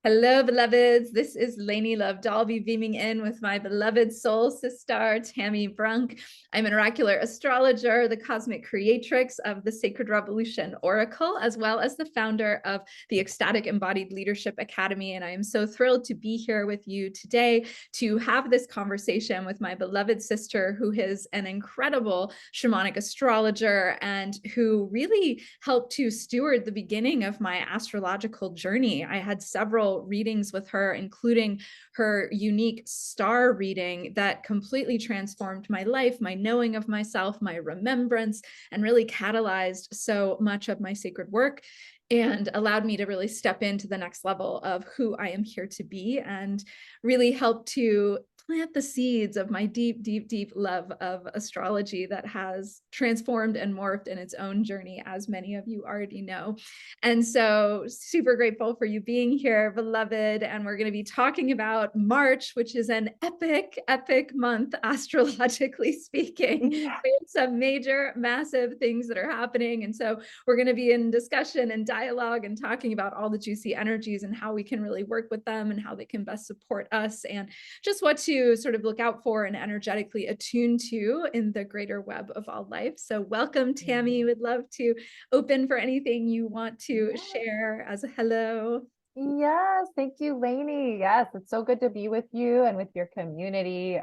Hello, beloveds. This is Lainie Love Dalby beaming in with my beloved soul sister, Tami Brunk. I'm an oracular astrologer, the cosmic creatrix of the Sacred Revolution Oracle, as well as the founder of the Ecstatic Embodied Leadership Academy. And I am so thrilled to be here with you today to have this conversation with my beloved sister, who is an incredible shamanic astrologer and who really helped to steward the beginning of my astrological journey. I had several readings with her, including her unique star reading that completely transformed my life, my knowing of myself, my remembrance, and really catalyzed so much of my sacred work and allowed me to really step into the next level of who I am here to be and really help to plant the seeds of my deep, deep, deep love of astrology that has transformed and morphed in its own journey, as many of you already know. And so super grateful for you being here, beloved. And we're going to be talking about March, which is an epic, epic month, astrologically speaking. Yeah. We have some major, massive things that are happening. And so we're going to be in discussion and dialogue and talking about all the juicy energies and how we can really work with them and how they can best support us and just what to sort of look out for and energetically attune to in the greater web of all life. So welcome, Tami. Would love to open for anything you want to share as a hello. Yes, thank you, Lainey. Yes, it's so good to be with you and with your community.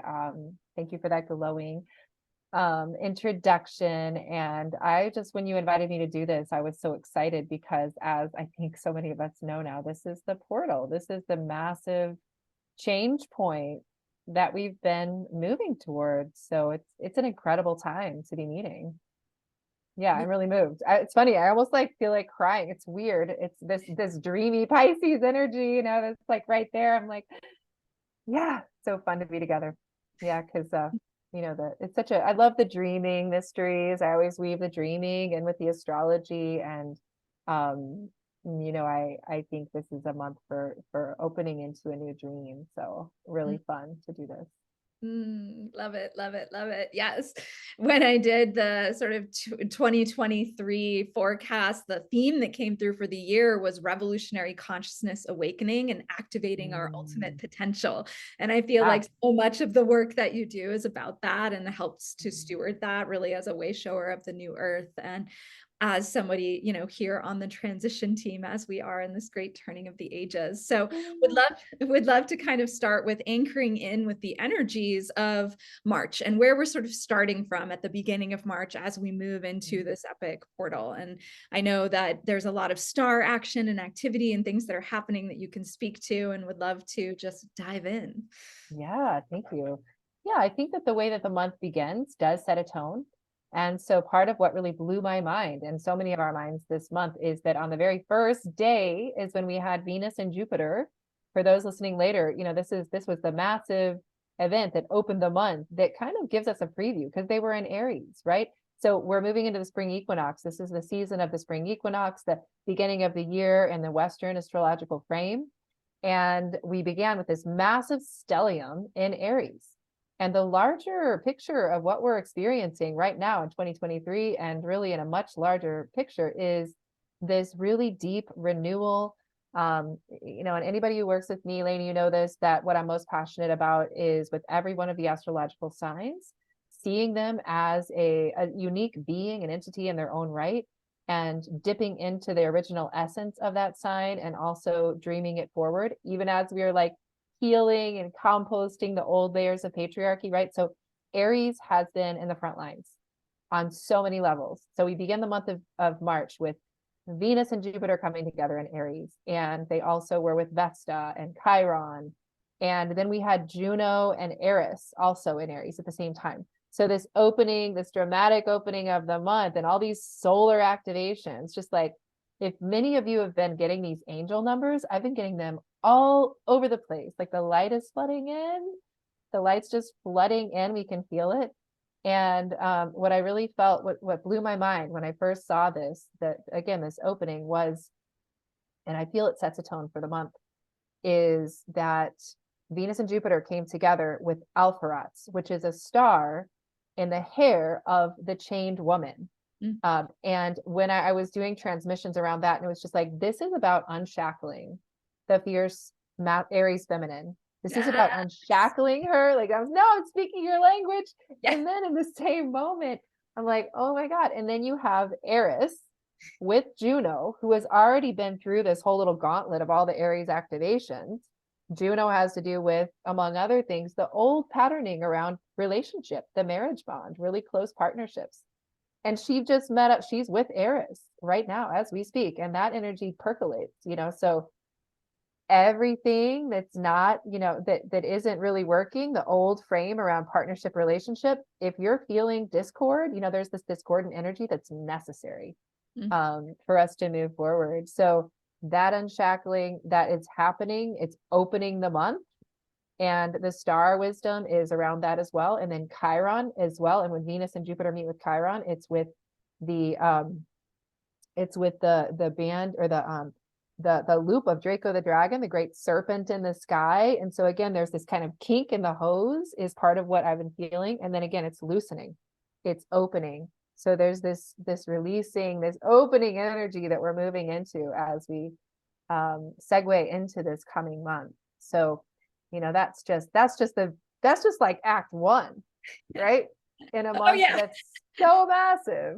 Thank you for that glowing introduction. And I just, when you invited me to do this, I was so excited because, as I think so many of us know now, this is the portal. This is the massive change point that we've been moving towards. So it's an incredible time to be meeting. Yeah, I'm really moved. It's funny. I almost like feel like crying. It's weird. It's this dreamy Pisces energy, that's like right there. I'm like, yeah, so fun to be together. Yeah, because it's such I love the dreaming mysteries. I always weave the dreaming in with the astrology, and I think this is a month for opening into a new dream. So really fun to do this. Love it, love it, love it. Yes. When I did the sort of 2023 forecast, the theme that came through for the year was revolutionary consciousness awakening and activating our ultimate potential. And I feel Yeah. like so much of the work that you do is about that and helps to steward that really as a way shower of the new earth. And as somebody, here on the transition team, as we are in this great turning of the ages. So would love to kind of start with anchoring in with the energies of March and where we're sort of starting from at the beginning of March as we move into this epic portal. And I know that there's a lot of star action and activity and things that are happening that you can speak to, and would love to just dive in. Yeah, thank you. Yeah, I think that the way that the month begins does set a tone. And so part of what really blew my mind and so many of our minds this month is that on the very first day is when we had Venus and Jupiter. For those listening later, this was the massive event that opened the month that kind of gives us a preview because they were in Aries, right? So we're moving into the spring equinox. This is the season of the spring equinox, the beginning of the year in the Western astrological frame. And we began with this massive stellium in Aries. And the larger picture of what we're experiencing right now in 2023, and really in a much larger picture, is this really deep renewal. And anybody who works with me, Lainey, this, that what I'm most passionate about is with every one of the astrological signs, seeing them as a unique being, an entity in their own right, and dipping into the original essence of that sign and also dreaming it forward, even as we are like healing and composting the old layers of patriarchy, right? So Aries has been in the front lines on so many levels. So we begin the month of March with Venus and Jupiter coming together in Aries, and they also were with Vesta and Chiron. And then we had Juno and Eris also in Aries at the same time. So this dramatic opening of the month and all these solar activations, just like if many of you have been getting these angel numbers, I've been getting them all over the place. Like the light is flooding in, the light's just flooding in, we can feel it. And what I really felt, what blew my mind when I first saw this, that again, this opening was, and I feel it sets a tone for the month, is that Venus and Jupiter came together with Alpheratz, which is a star in the hair of the chained woman. And when I was doing transmissions around that, and it was just like, this is about unshackling the fierce Aries feminine. This is about Ah, unshackling her. Like, I'm speaking your language. yeah. And then in the same moment, I'm like, oh my God. And then you have Eris with Juno, who has already been through this whole little gauntlet of all the Aries activations. Juno has to do with, among other things, the old patterning around relationship, the marriage bond, really close partnerships. And she just met up, she's with Eris right now as we speak, and that energy percolates, so everything that's not, that isn't really working, the old frame around partnership relationship, if you're feeling discord, there's this discordant energy that's necessary for us to move forward. So that unshackling that is happening, it's opening the month, and the star wisdom is around that as well. And then Chiron as well. And when Venus and Jupiter meet with Chiron, it's with the band, or the loop of Draco the dragon, the great serpent in the sky. And so again, there's this kind of kink in the hose is part of what I've been feeling. And then again, it's loosening, it's opening. So there's this releasing, this opening energy that we're moving into as we segue into this coming month. So, that's just like act one, right? In a Oh month yeah. that's so massive.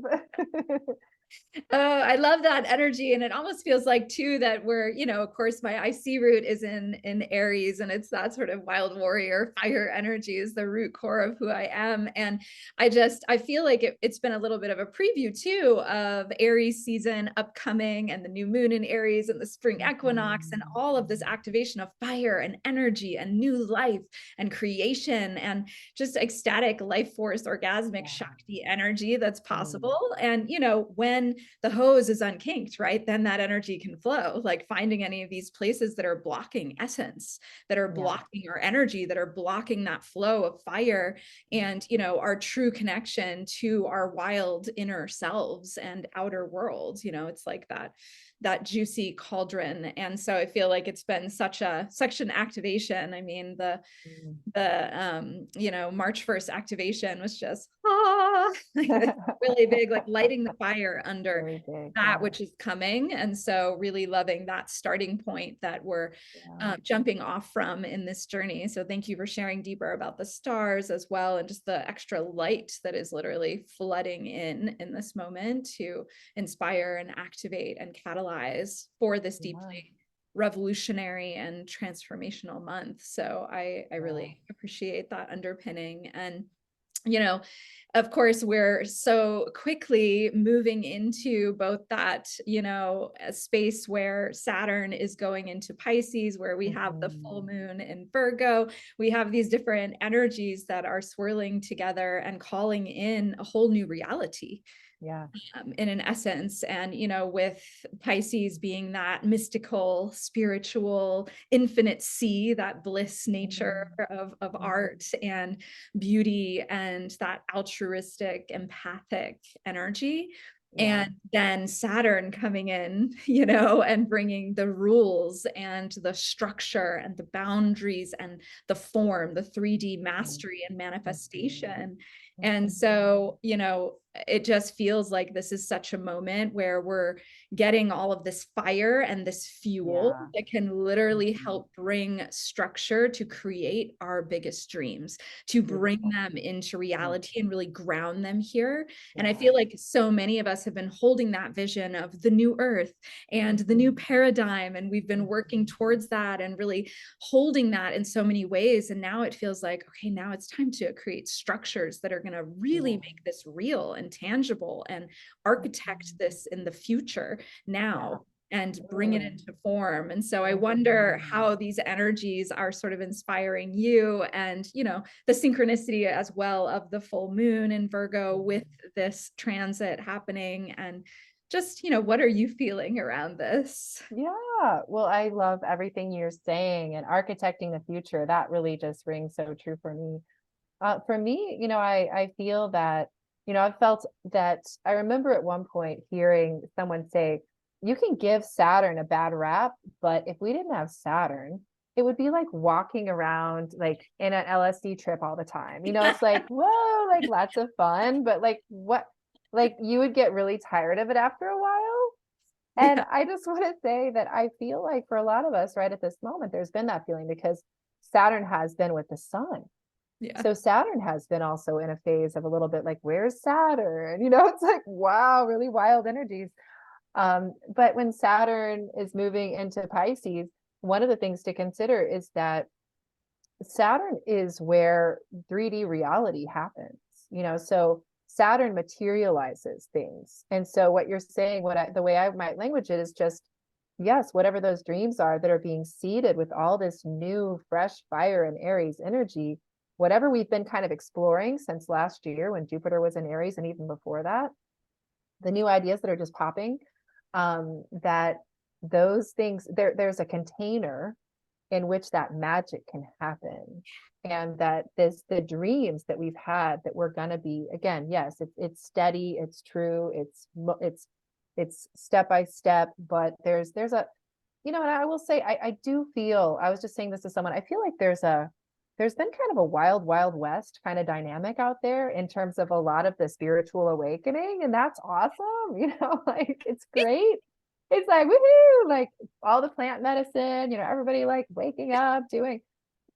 Oh, I love that energy. And it almost feels like too that we're, of course, my IC root is in Aries, and it's that sort of wild warrior fire energy is the root core of who I am. And I feel like it's been a little bit of a preview too of Aries season upcoming, and the new moon in Aries and the spring equinox and all of this activation of fire and energy and new life and creation and just ecstatic life force, orgasmic Shakti energy that's possible. And, when the hose is unkinked, right, then that energy can flow, like finding any of these places that are blocking essence, that are blocking our energy, that are blocking that flow of fire and, our true connection to our wild inner selves and outer world. It's like that juicy cauldron. And so I feel like it's been such an activation. I mean, the March 1st activation was just really big, like lighting the fire under that which is coming. And so really loving that starting point that we're jumping off from in this journey. So thank you for sharing deeper about the stars as well, and just the extra light that is literally flooding in this moment to inspire and activate and catalyze for this deeply revolutionary and transformational month. So I really appreciate that underpinning. And of course, we're so quickly moving into both that, a space where Saturn is going into Pisces, where we have the full moon in Virgo. We have these different energies that are swirling together and calling in a whole new reality. In an essence. And, with Pisces being that mystical, spiritual, infinite sea, that bliss nature of art and beauty, and that altruistic, empathic energy. And then Saturn coming in, and bringing the rules and the structure and the boundaries and the form, the 3D mastery and manifestation. And so, it just feels like this is such a moment where we're getting all of this fire and this fuel that can literally help bring structure to create our biggest dreams, to bring them into reality and really ground them here. And I feel like so many of us have been holding that vision of the new earth and the new paradigm, and we've been working towards that and really holding that in so many ways. And now it feels like, okay, now it's time to create structures that are going to really make this real and tangible and architect this in the future now and bring it into form. And so I wonder how these energies are sort of inspiring you, and the synchronicity as well of the full moon in Virgo with this transit happening, and just what are you feeling around this? Well, I love everything you're saying, and architecting the future, that really just rings so true for me. I feel that, I've felt that. I remember at one point hearing someone say, you can give Saturn a bad rap, but if we didn't have Saturn, it would be like walking around like in an LSD trip all the time. It's like, whoa, like lots of fun, but like what, like you would get really tired of it after a while. And I just want to say that I feel like for a lot of us right at this moment, there's been that feeling because Saturn has been with the sun. Yeah. So Saturn has been also in a phase of a little bit like, where's Saturn? You know, it's like, wow, really wild energies. But when Saturn is moving into Pisces, one of the things to consider is that Saturn is where 3D reality happens, you know, so Saturn materializes things. And so what you're saying, the way I might language it is just, yes, whatever those dreams are that are being seeded with all this new fresh fire and Aries energy, whatever we've been kind of exploring since last year when Jupiter was in Aries and even before that, the new ideas that are just popping, that those things, there's a container in which that magic can happen, and that the dreams that we've had that we're going to be, again, yes, it's steady, it's true, it's step by step, but there's a, you know, and I will say I do feel, I was just saying this to someone, I feel like there's been kind of a wild west kind of dynamic out there in terms of a lot of the spiritual awakening, and that's awesome, you know, like it's great. It's like, woohoo, like all the plant medicine, you know, everybody like waking up,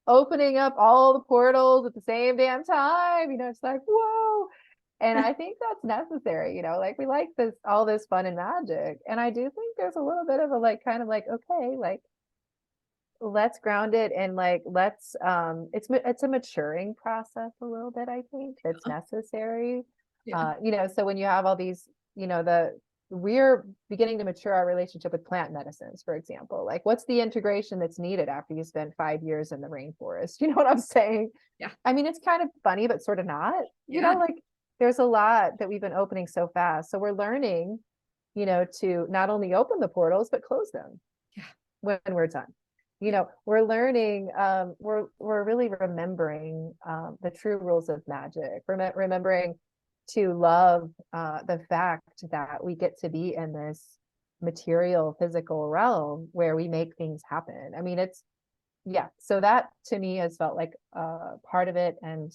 opening up all the portals at the same damn time, you know, it's like, whoa. And I think that's necessary, you know, like we like all this fun and magic. And I do think there's a little bit of a like, kind of like, okay, like, let's ground it and like, it's a maturing process a little bit, I think that's necessary. Yeah. You know, so when you have all these, you know, we're beginning to mature our relationship with plant medicines, for example, like what's the integration that's needed after you spend 5 years in the rainforest? You know what I'm saying? Yeah. I mean, it's kind of funny, but sort of not, you Yeah. know, like there's a lot that we've been opening so fast. So we're learning, you know, to not only open the portals, but close them when we're done. You know, we're learning, we're really remembering the true rules of magic, remembering to love the fact that we get to be in this material, physical realm where we make things happen. I mean, so that to me has felt like part of it and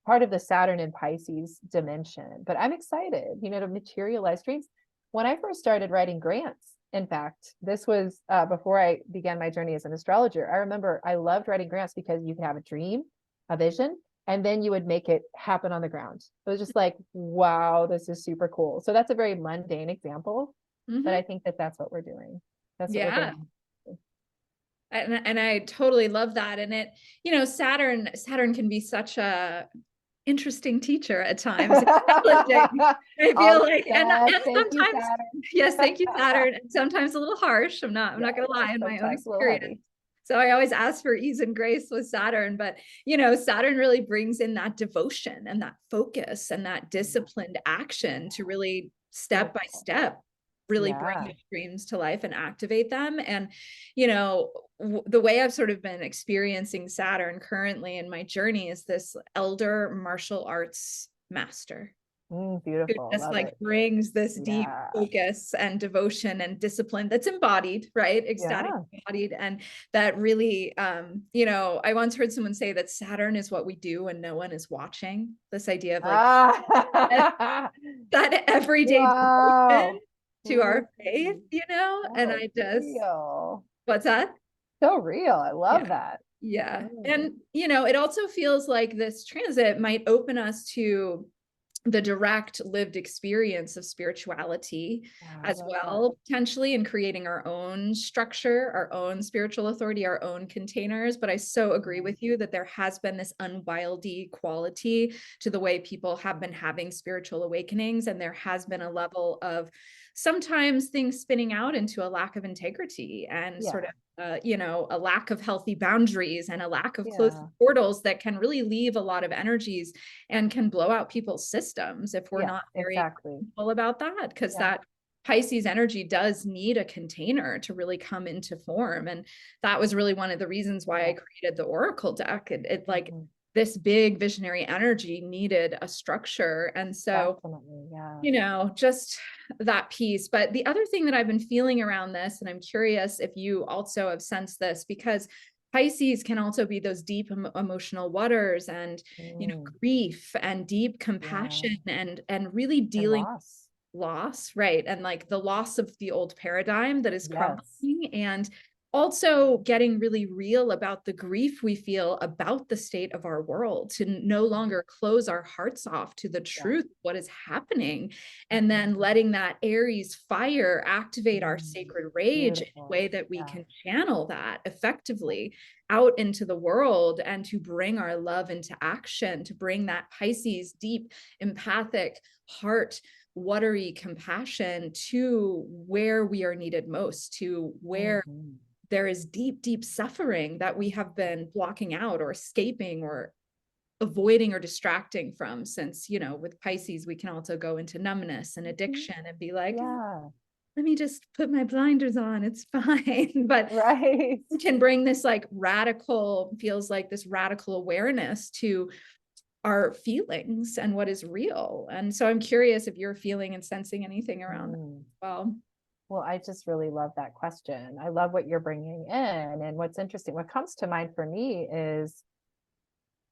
part of the Saturn and Pisces dimension. But I'm excited, you know, to materialize dreams. When I first started writing grants, in fact, this was before I began my journey as an astrologer. I remember I loved writing grants because you could have a dream, a vision, and then you would make it happen on the ground. It was just like, wow, this is super cool. So that's a very mundane example, but I think that's what we're doing. That's what we're doing. And I totally love that. And it, you know, Saturn can be such a interesting teacher at times. I feel like, and sometimes, yes, thank you, Saturn. And sometimes a little harsh. I'm not gonna lie, in my own experience. So I always ask for ease and grace with Saturn, but you know, Saturn really brings in that devotion and that focus and that disciplined action to really step by step really bring your dreams to life and activate them. And, you know, the way I've sort of been experiencing Saturn currently in my journey is this elder martial arts master. Beautiful. Who just like brings this deep focus and devotion and discipline that's embodied, right? Ecstatic embodied. And that really, you know, I once heard someone say that Saturn is what we do when no one is watching. This idea of like that everyday devotion to our faith, you know? And I just, what's that? So real. I love that. Yeah. And, you know, it also feels like this transit might open us to the direct lived experience of spirituality as well, potentially, in creating our own structure, our own spiritual authority, our own containers. But I so agree with you that there has been this unwieldy quality to the way people have been having spiritual awakenings. And there has been a level of sometimes things spinning out into a lack of integrity and sort of you know, a lack of healthy boundaries and a lack of closed portals that can really leave a lot of energies and can blow out people's systems if we're not very mindful about that, because that Pisces energy does need a container to really come into form. And that was really one of the reasons why I created the Oracle deck. It like this big visionary energy needed a structure. And so, you know, just that piece. But the other thing that I've been feeling around this, and I'm curious if you also have sensed this, because Pisces can also be those deep emotional waters and, you know, grief and deep compassion and really dealing loss, right? And like the loss of the old paradigm that is Yes. crumbling, and also getting really real about the grief we feel about the state of our world, to no longer close our hearts off to the truth of what is happening, and then letting that Aries fire activate our sacred rage in a way that we can channel that effectively out into the world, and to bring our love into action, to bring that Pisces deep empathic heart, watery compassion to where we are needed most, to where there is deep, deep suffering that we have been blocking out or escaping or avoiding or distracting from. Since, you know, with Pisces, we can also go into numbness and addiction and be like, let me just put my blinders on, it's fine. But right, we can bring this like radical, feels like this radical awareness to our feelings and what is real. And so I'm curious if you're feeling and sensing anything around that as well. Well, I just really love that question. I love what you're bringing in. And what's interesting, what comes to mind for me is,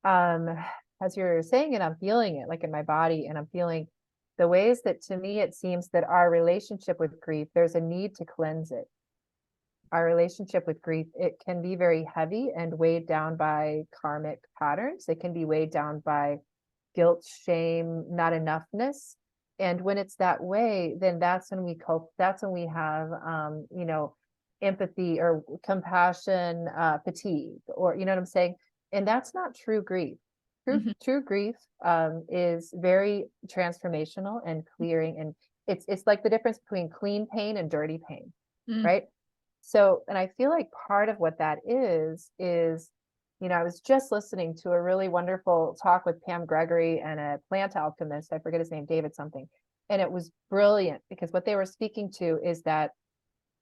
as you're saying it, I'm feeling it like in my body, and I'm feeling the ways that, to me, it seems that our relationship with grief, there's a need to cleanse it. Our relationship with grief, it can be very heavy and weighed down by karmic patterns. It can be weighed down by guilt, shame, not enoughness. And when it's that way, then that's when we have, you know, empathy or compassion, fatigue, or, you know what I'm saying? And that's not true grief. True grief, is very transformational and clearing. And it's like the difference between clean pain and dirty pain, right? So, and I feel like part of what that is, you know, I was just listening to a really wonderful talk with Pam Gregory and a plant alchemist. I forget his name, David something. And it was brilliant, because what they were speaking to is that,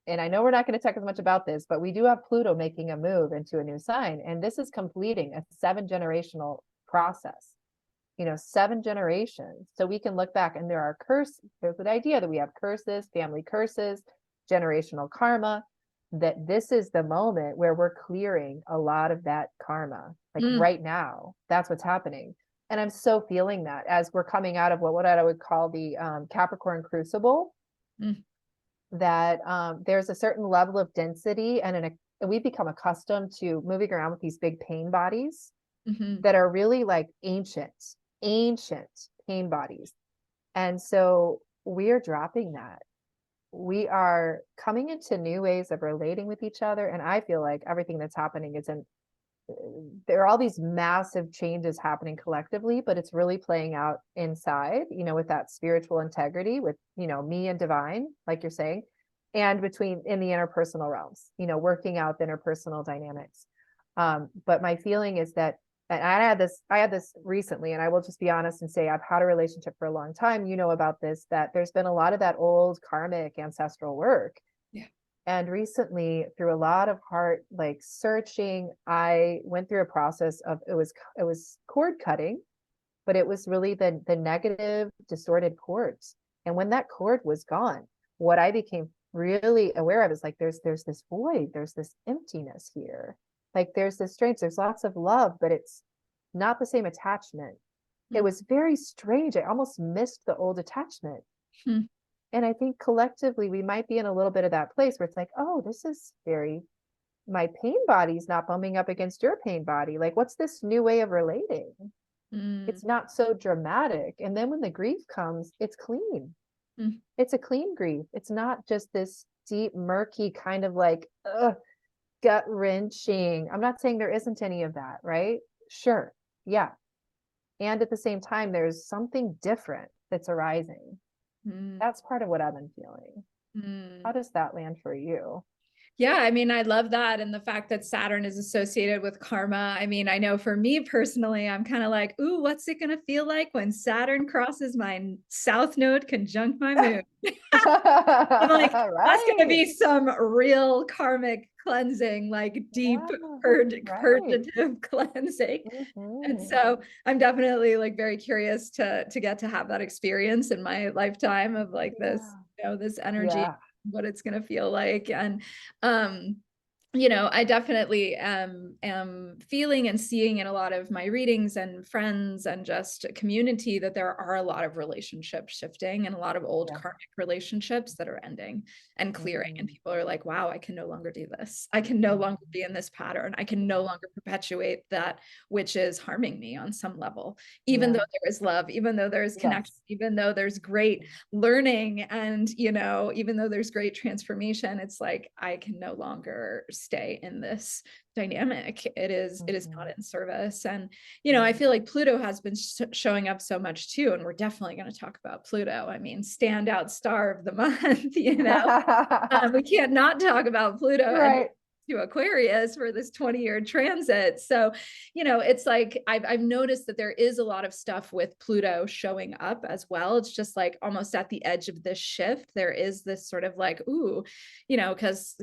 and I know we're not going to talk as much about this, but we do have Pluto making a move into a new sign. And this is completing a 7-generational process, you know, 7 generations. So we can look back, and there are curses. There's the idea that we have curses, family curses, generational karma, that this is the moment where we're clearing a lot of that karma. Like right now, that's what's happening. And I'm so feeling that as we're coming out of what I would call the Capricorn crucible, that there's a certain level of density, and we become accustomed to moving around with these big pain bodies that are really like ancient pain bodies. And so we're dropping that. We are coming into new ways of relating with each other. And I feel like everything that's happening there are all these massive changes happening collectively, but it's really playing out inside, you know, with that spiritual integrity, with, you know, me and divine, like you're saying, and in the interpersonal realms, you know, working out the interpersonal dynamics. But my feeling is that, and I had this recently, and I will just be honest and say, I've had a relationship for a long time, you know, about this, that there's been a lot of that old karmic ancestral work. And recently, through a lot of heart, like searching, I went through a process of, it was cord cutting, but it was really the negative distorted cords. And when that cord was gone, what I became really aware of is like, there's this void, there's this emptiness here. Like there's this strange, there's lots of love, but it's not the same attachment. It was very strange. I almost missed the old attachment. And I think collectively we might be in a little bit of that place where it's like, oh, this is my pain body's not bumping up against your pain body. Like, what's this new way of relating? It's not so dramatic. And then when the grief comes, it's clean. It's a clean grief. It's not just this deep, murky kind of like, gut wrenching. I'm not saying there isn't any of that, right? Sure. Yeah. And at the same time, there's something different that's arising. That's part of what I've been feeling. How does that land for you? Yeah, I mean, I love that. And the fact that Saturn is associated with karma. I mean, I know for me personally, I'm kind of like, ooh, what's it going to feel like when Saturn crosses my south node conjunct my moon? I'm like, that's going to be some real karmic cleansing, like deep purgative cleansing. And so I'm definitely like very curious to get to have that experience in my lifetime of like this, you know, this energy, what it's going to feel like. And you know, I definitely am feeling and seeing in a lot of my readings and friends and just community that there are a lot of relationships shifting and a lot of old Yeah. karmic relationships that are ending and clearing. And Mhm. people are like, wow, I can no longer do this. I can no longer be in this pattern. I can no longer perpetuate that which is harming me on some level, even Yeah. though there is love, even though there is connection, Yes. even though there's great learning, and you know, even though there's great transformation, it's like I can no longer stay in this dynamic. It is not Mhm. in service. And you know, I feel like Pluto has been showing up so much too, and we're definitely going to talk about Pluto. I mean, standout star of the month, you know. We can't not talk about Pluto and Right. to Aquarius for this 20-year transit. So, you know, it's like I've noticed that there is a lot of stuff with Pluto showing up as well. It's just like almost at the edge of this shift. There is this sort of like, ooh, you know, because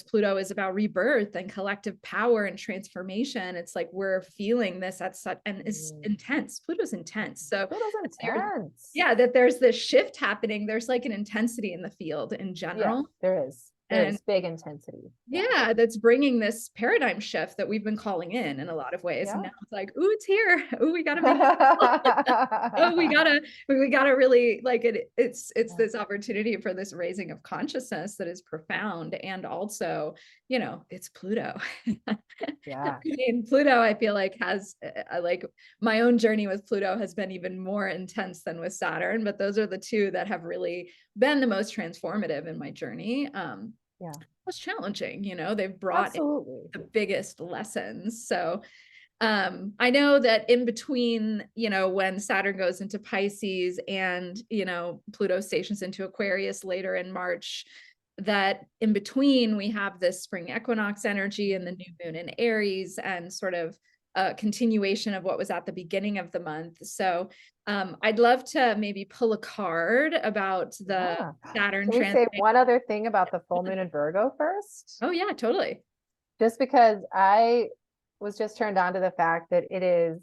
Pluto is about rebirth and collective power and transformation. It's like we're feeling this at such, and it's Mm. intense. Pluto's intense. So Pluto's intense. yeah, that there's this shift happening. There's like an intensity in the field in Yeah, general. there is. There And is big intensity. Yeah. yeah, that's bringing this paradigm shift that we've been calling in a lot of ways. And Yeah. now it's like, ooh, it's here. Ooh, we got to make oh, we gotta really like it. It's Yeah. this opportunity for this raising of consciousness that is profound. And also, you know, it's Pluto. I Yeah. mean, Pluto, I feel like has like my own journey with Pluto has been even more intense than with Saturn, but those are the two that have really been the most transformative in my journey. Yeah. Was challenging, you know, they've brought in Absolutely. the biggest lessons. So I know that in between, you know, when Saturn goes into Pisces and, you know, Pluto stations into Aquarius later in March, that in between we have this spring equinox energy and the new moon in Aries and sort of a continuation of what was at the beginning of the month. So I'd love to maybe pull a card about the Yeah. Saturn Can we transit. say one other thing about the full moon in Virgo first? Oh yeah, totally. Just because I was just turned on to the fact that it is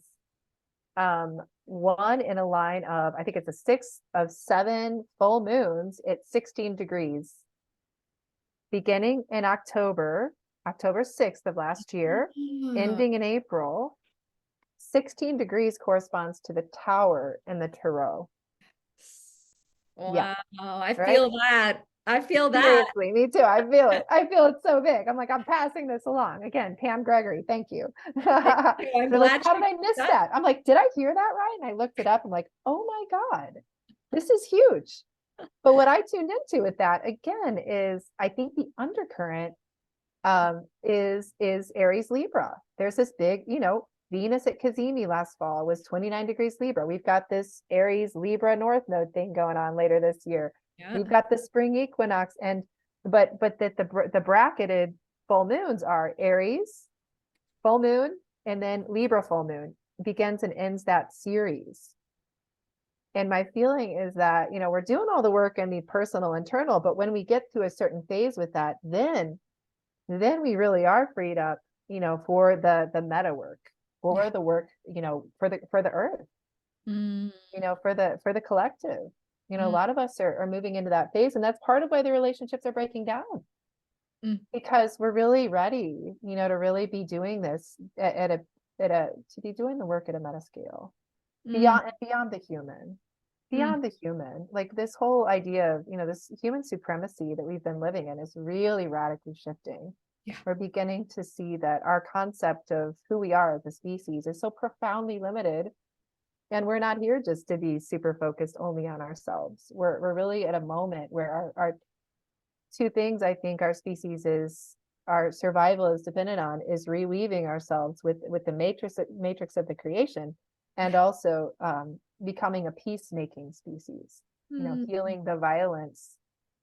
one in a line of, I think it's a 6 of 7 full moons at 16 degrees, beginning in October, October 6th of last year, Oh, ending in April. 16 degrees corresponds to the tower in the tarot. Yeah, wow, I right. feel that. I feel that. Seriously, me too. I feel it. I feel it so big. I'm like, I'm passing this along. Again, Pam Gregory, thank you. Thank you. I'm They're like, glad how you did I miss that. that? I'm like, did I hear that right? And I looked it up. I'm like, oh my God, this is huge. But what I tuned into with that again is I think the undercurrent is Aries Libra. There's this big, you know, Venus at Cazimi last fall was 29 degrees Libra. We've got this Aries Libra North Node thing going on later this year. Yeah. We've got the spring equinox, and but that the bracketed full moons are Aries full moon and then Libra full moon begins and ends that series. And my feeling is that, you know, we're doing all the work in the personal internal, but when we get to a certain phase with that, then we really are freed up, you know, for the meta work, Yeah. for the work, you know, for the earth, Mm, you know, for the collective. You know, a mm, lot of us are moving into that phase, and that's part of why the relationships are breaking down, mm, because we're really ready, you know, to really be doing this to be doing the work at a meta scale, mm, beyond the human. mm. Beyond the human, like this whole idea of, you know, this human supremacy that we've been living in is really radically shifting. Yeah. We're beginning to see that our concept of who we are as a species is so profoundly limited. And we're not here just to be super focused only on ourselves. We're really at a moment where our two things I think our species is, our survival is dependent on, is reweaving ourselves with the matrix of the creation, and also becoming a peacemaking species, you know, Mm. healing the violence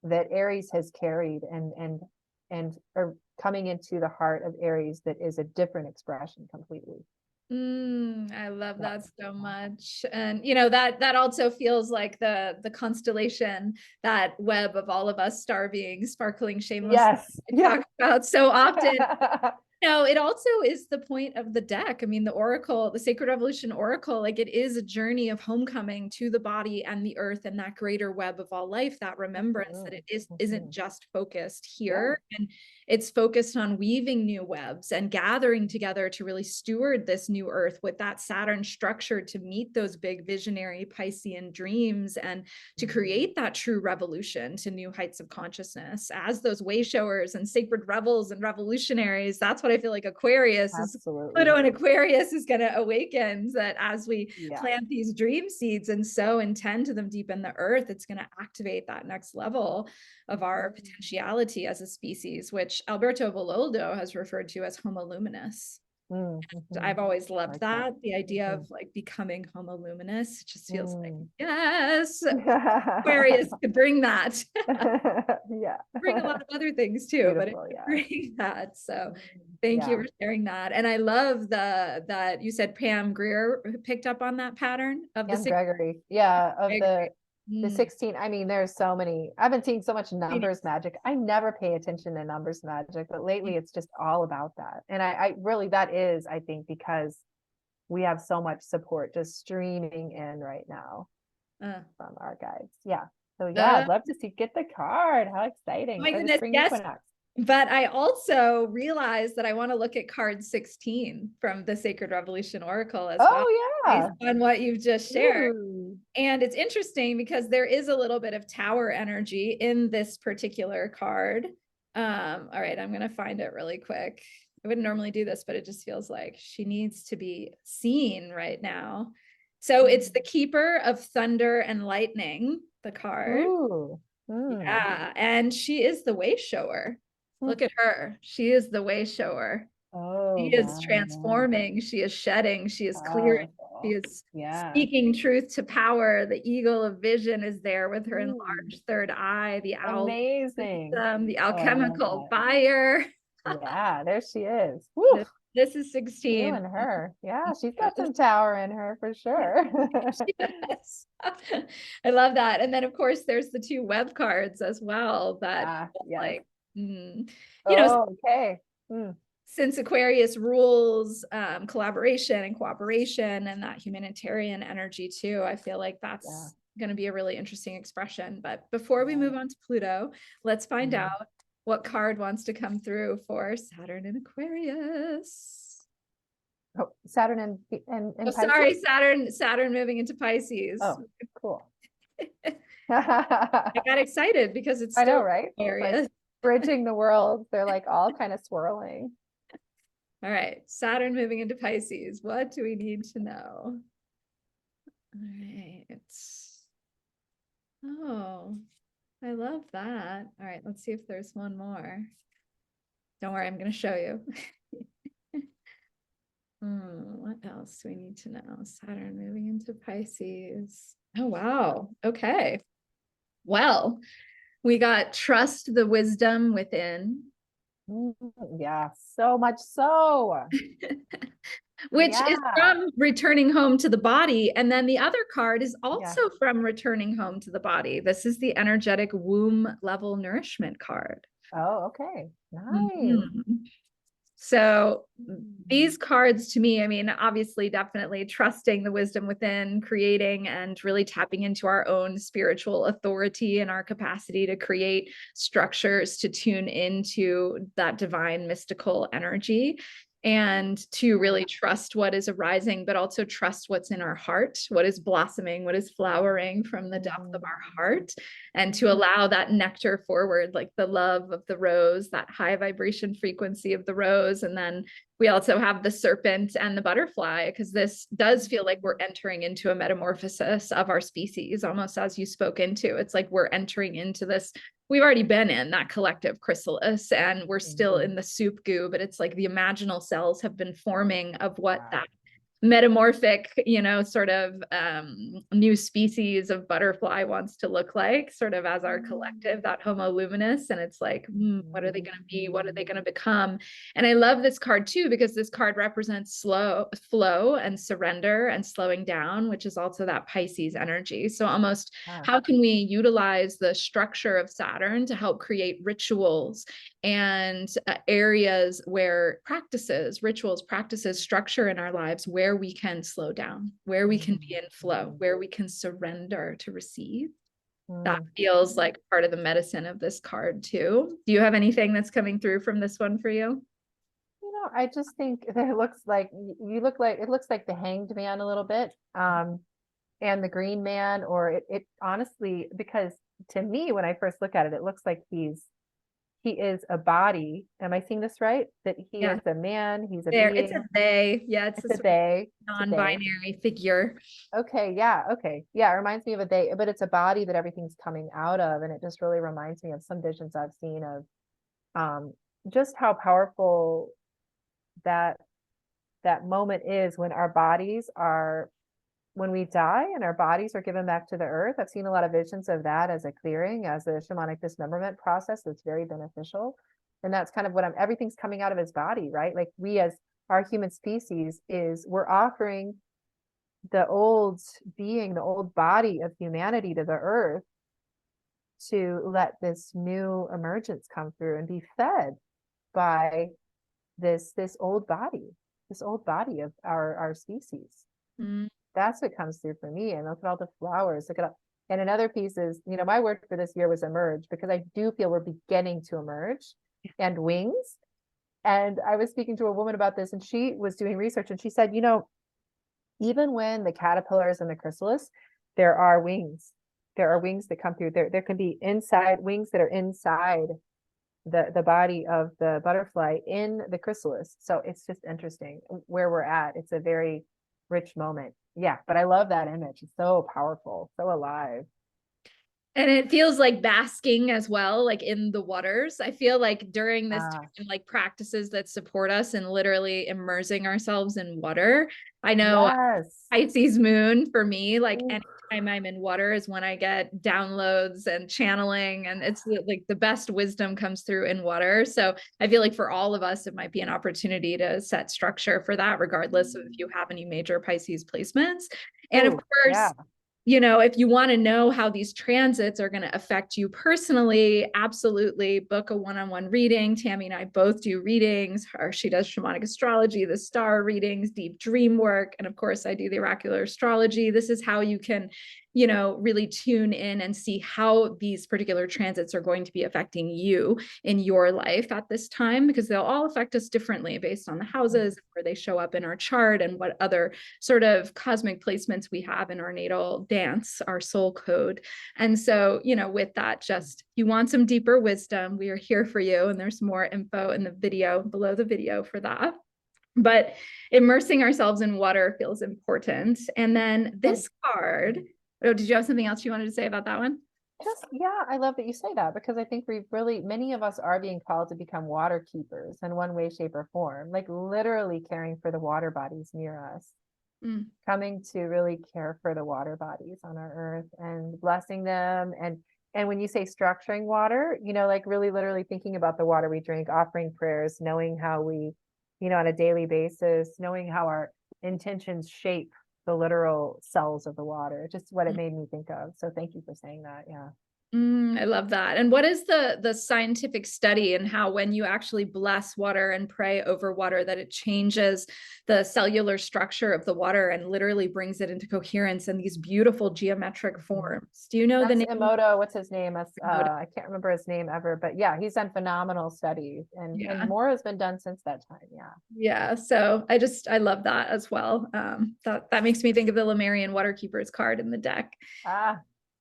that Aries has carried, and are coming into the heart of Aries that is a different expression completely. I love Yeah. that so much. And you know, that also feels like the constellation, that web of all of us star beings sparkling shamelessly Yes. I Yeah. talk about so often. No, it also is the point of the deck. I mean, the Oracle, the Sacred Revolution Oracle, like it is a journey of homecoming to the body and the earth and that greater web of all life, that remembrance that it isn't just focused here. And it's focused on weaving new webs and gathering together to really steward this new earth with that Saturn structure to meet those big visionary Piscean dreams and to create that true revolution to new heights of consciousness as those way showers and sacred rebels and revolutionaries. That's what I feel like Aquarius is. Pluto in Aquarius is going to awaken, that as we plant these dream seeds and so intend to them deep in the earth, it's going to activate that next level of our potentiality as a species, which Alberto Villoldo has referred to as homo luminous. I've always loved that, the idea of like becoming homo luminous. It just feels like, yes, Aquarius could bring that. Bring a lot of other things too, but it bring that. So thank you for sharing that. And I love that you said Pam Grier picked up on that pattern of Pam Gregory. Yeah, of Gregory. the 16. I mean, there's so many. I've been seeing so much numbers magic. I never pay attention to numbers magic, but lately it's just all about that. And I really, that is, I think, because we have so much support just streaming in right now from our guides. Yeah. So yeah, I'd love to get the card. How exciting. My goodness, yes. But I also realized that I want to look at card 16 from the Sacred Revolution Oracle as well. Yeah. Based on what you've just shared. And it's interesting because there is a little bit of tower energy in this particular card. All right, I'm going to find it really quick. I wouldn't normally do this, but it just feels like she needs to be seen right now. So it's the Keeper of Thunder and Lightning, the card. Yeah, and she is the way shower. Look at her. She is the way shower. She is transforming. She is shedding. She is clearing. She is speaking truth to power. The eagle of vision is there with her enlarged third eye. The owl. Amazing. The alchemical fire. Yeah, there she is. This is 16. You and her. Yeah, she's got some tower in her for sure. Yes. I love that. And then of course there's the two web cards as well that like you know, since Aquarius rules collaboration and cooperation and that humanitarian energy too, I feel like that's going to be a really interesting expression. But before we move on to Pluto, let's find out what card wants to come through for Saturn in Aquarius. Saturn and sorry, Saturn moving into Pisces. Oh, cool. I got excited because it's still, I know, right? Aquarius. Like bridging the world. They're like all kind of swirling. All right, Saturn moving into Pisces. What do we need to know? All right. Oh, I love that. All right, let's see if there's one more. Don't worry, I'm going to show you. What else do we need to know? Saturn moving into Pisces. Oh, wow. Okay. Well, we got trust the wisdom within. Yeah, so much so. Which is from returning home to the body. And then the other card is also from returning home to the body. This is the energetic womb level nourishment card. Oh, okay. Nice. So these cards to me, I mean, obviously, definitely trusting the wisdom within, creating and really tapping into our own spiritual authority and our capacity to create structures to tune into that divine mystical energy and to really trust what is arising, but also trust what's in our heart, what is blossoming, what is flowering from the depth of our heart, and to allow that nectar forward, like the love of the rose, that high vibration frequency of the rose. And then we also have the serpent and the butterfly, because this does feel like we're entering into a metamorphosis of our species, almost as you spoke into. It's like we're entering into this. We've already been in that collective chrysalis and we're still in the soup goo, but it's like the imaginal cells have been forming of what that metamorphic, you know, sort of new species of butterfly wants to look like, sort of as our collective, that homo luminous. And it's like, what are they going to be? What are they going to become? And I love this card too, because this card represents flow and surrender and slowing down, which is also that Pisces energy. So almost how can we utilize the structure of Saturn to help create rituals and areas where practices, rituals, practices, structure in our lives where we can slow down, where we can be in flow, where we can surrender to receive. That feels like part of the medicine of this card too. Do you have anything that's coming through from this one for you? You know, I just think that it looks like it looks like the Hanged Man a little bit, and the Green Man, or it honestly, because to me, when I first look at it, it looks like he is a body. Am I seeing this right? That he Yeah. is a man, he's a There, it's a being. they. Yeah, it's It's a a sort of they. It's a they. non-binary figure. Okay, yeah, okay. Yeah, it reminds me of a they, but it's a body that everything's coming out of. And it just really reminds me of some visions I've seen of just how powerful that that moment is when our bodies are, when we die and our bodies are given back to the earth. I've seen a lot of visions of that as a clearing, as a shamanic dismemberment process that's very beneficial. And that's kind of what everything's coming out of his body, right? Like we, as our human species, we're offering the old being, the old body of humanity to the earth to let this new emergence come through and be fed by this old body, of our species. Mm. That's what comes through for me. And look at all the flowers. Look at all, and another piece is, you know, my word for this year was emerge, because I do feel we're beginning to emerge, and wings. And I was speaking to a woman about this, and she was doing research, and she said, you know, even when the caterpillars and the chrysalis, there are wings. There are wings that come through. There can be inside wings that are inside the body of the butterfly in the chrysalis. So it's just interesting where we're at. It's a very rich moment. Yeah, but I love that image. It's so powerful, so alive. And it feels like basking as well, like in the waters. I feel like during this time, like practices that support us in literally immersing ourselves in water. I know Yes. Pisces moon for me, like Ooh. anytime I'm in water is when I get downloads and channeling, and it's like the best wisdom comes through in water. So I feel like for all of us, it might be an opportunity to set structure for that, regardless of if you have any major Pisces placements. And of Ooh, course, yeah. you know, if you want to know how these transits are going to affect you personally, absolutely book a one-on-one reading. Tami and I both do readings, or she does shamanic astrology, the star readings, deep dream work. And of course, I do the oracular astrology. This is how you can, you know, really tune in and see how these particular transits are going to be affecting you in your life at this time, because they'll all affect us differently based on the houses, where they show up in our chart, and what other sort of cosmic placements we have in our natal dance, our soul code. And so, you know, with that, just you want some deeper wisdom, we are here for you. And there's more info in the video, below the video, for that. But immersing ourselves in water feels important. And then this card, oh, did you have something else you wanted to say about that one? Just, yeah, I love that you say that, because I think many of us are being called to become water keepers in one way, shape, or form, like literally caring for the water bodies near us. Coming to really care for the water bodies on our earth and blessing them. And when you say structuring water, you know, like really literally thinking about the water we drink, offering prayers, knowing how we, you know, on a daily basis, knowing how our intentions shape the literal cells of the water. Just what it made me think of. So thank you for saying that. Yeah. I love that. And what is the scientific study, and how when you actually bless water and pray over water, that it changes the cellular structure of the water and literally brings it into coherence in these beautiful geometric forms? Do you know the name? Emoto, what's his name? I can't remember his name ever, but yeah, he's done phenomenal studies, and more has been done since that time. Yeah. Yeah. So I love that as well. That makes me think of the Lemurian Water Keepers card in the deck.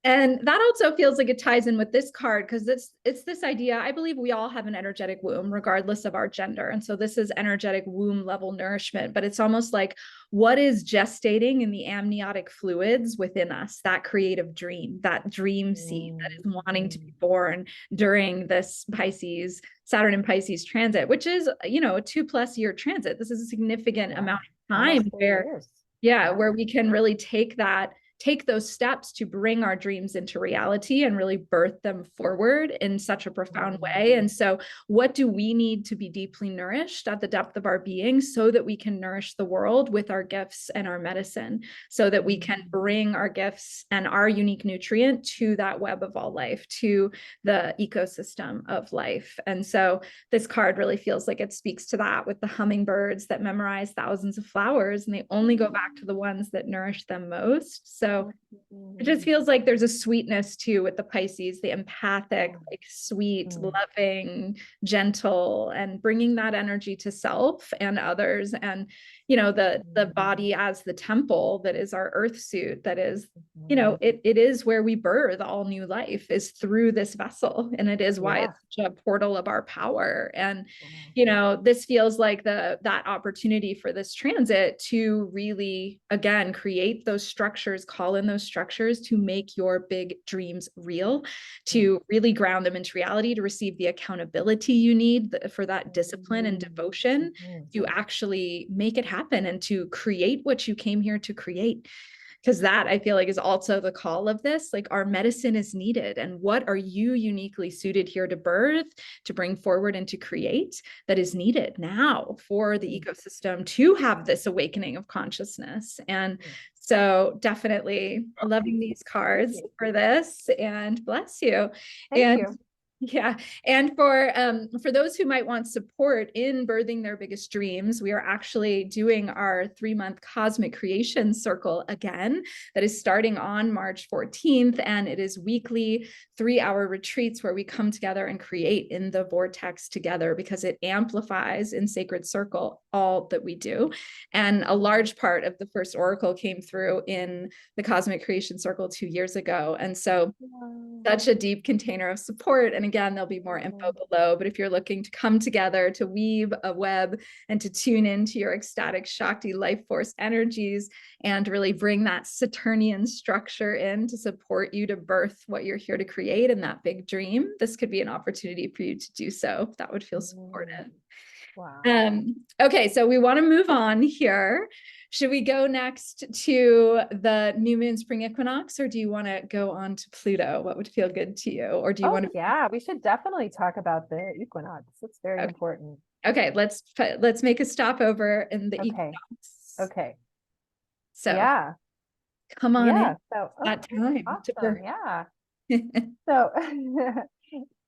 And that also feels like it ties in with this card, because it's this idea. I believe we all have an energetic womb, regardless of our gender. And so this is energetic womb level nourishment, but it's almost like what is gestating in the amniotic fluids within us, that creative dream, that dream seed that is wanting to be born during this Saturn and Pisces transit, which is, you know, a 2+ year transit. This is a significant amount of time where we can really take that take those steps to bring our dreams into reality and really birth them forward in such a profound way. And so what do we need to be deeply nourished at the depth of our being so that we can nourish the world with our gifts and our medicine, so that we can bring our gifts and our unique nutrient to that web of all life, to the ecosystem of life. And so this card really feels like it speaks to that, with the hummingbirds that memorize thousands of flowers and they only go back to the ones that nourish them most. So it just feels like there's a sweetness too with the Pisces, the empathic, like sweet, loving, gentle, and bringing that energy to self and others. And, you know, the body as the temple that is our earth suit, that is, you know, it is where we birth all new life, is through this vessel. And it is why it's such a portal of our power. And, you know, this feels like that opportunity for this transit to really, again, create those structures, call in those structures to make your big dreams real, to really ground them into reality, to receive the accountability you need for that discipline and devotion to actually make it happen and to create what you came here to create. Because that, I feel like, is also the call of this. Like, our medicine is needed. And what are you uniquely suited here to birth, to bring forward, and to create that is needed now for the ecosystem to have this awakening of consciousness? And so definitely loving these cards for this, and bless you. Thank you. Yeah. And for those who might want support in birthing their biggest dreams, we are actually doing our 3-month Cosmic Creation Circle again. That is starting on March 14th. And it is weekly 3-hour retreats where we come together and create in the vortex together, because it amplifies in Sacred Circle all that we do. And a large part of the first oracle came through in the Cosmic Creation Circle 2 years ago. And so such a deep container of support. And again, there'll be more info below, but if you're looking to come together to weave a web and to tune into your ecstatic Shakti life force energies and really bring that Saturnian structure in to support you to birth what you're here to create in that big dream, this could be an opportunity for you to do so. That would feel supportive. Wow. Okay, so we want to move on here. Should we go next to the new moon spring equinox, or do you want to go on to Pluto? What would feel good to you? Or do you want to? Yeah, we should definitely talk about the equinox. It's very important. Okay, let's make a stopover in the equinox. Okay. So yeah, come on in. So that time. awesome. Yeah. So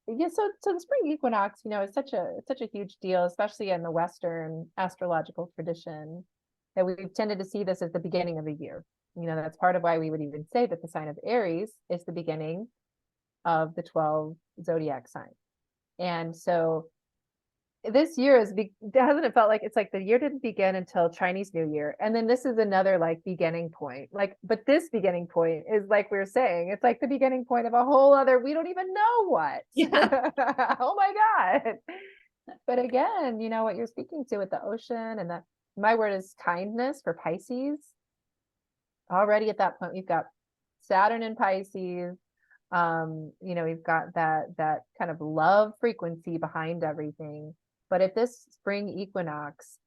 yeah, so the spring equinox, you know, is such a huge deal, especially in the Western astrological tradition, that we've tended to see this as the beginning of the year. You know, that's part of why we would even say that the sign of Aries is the beginning of the 12 zodiac signs. And so this year hasn't it felt like it's like the year didn't begin until Chinese New Year. And then this is another like beginning point. Like, but this beginning point is, like we were saying, it's like the beginning point of a whole other, we don't even know what. Yeah. Oh my God. But again, you know, what you're speaking to with the ocean, and my word is kindness for Pisces. Already at that point, we've got Saturn in Pisces. You know, we've got that kind of love frequency behind everything. But at this spring equinox,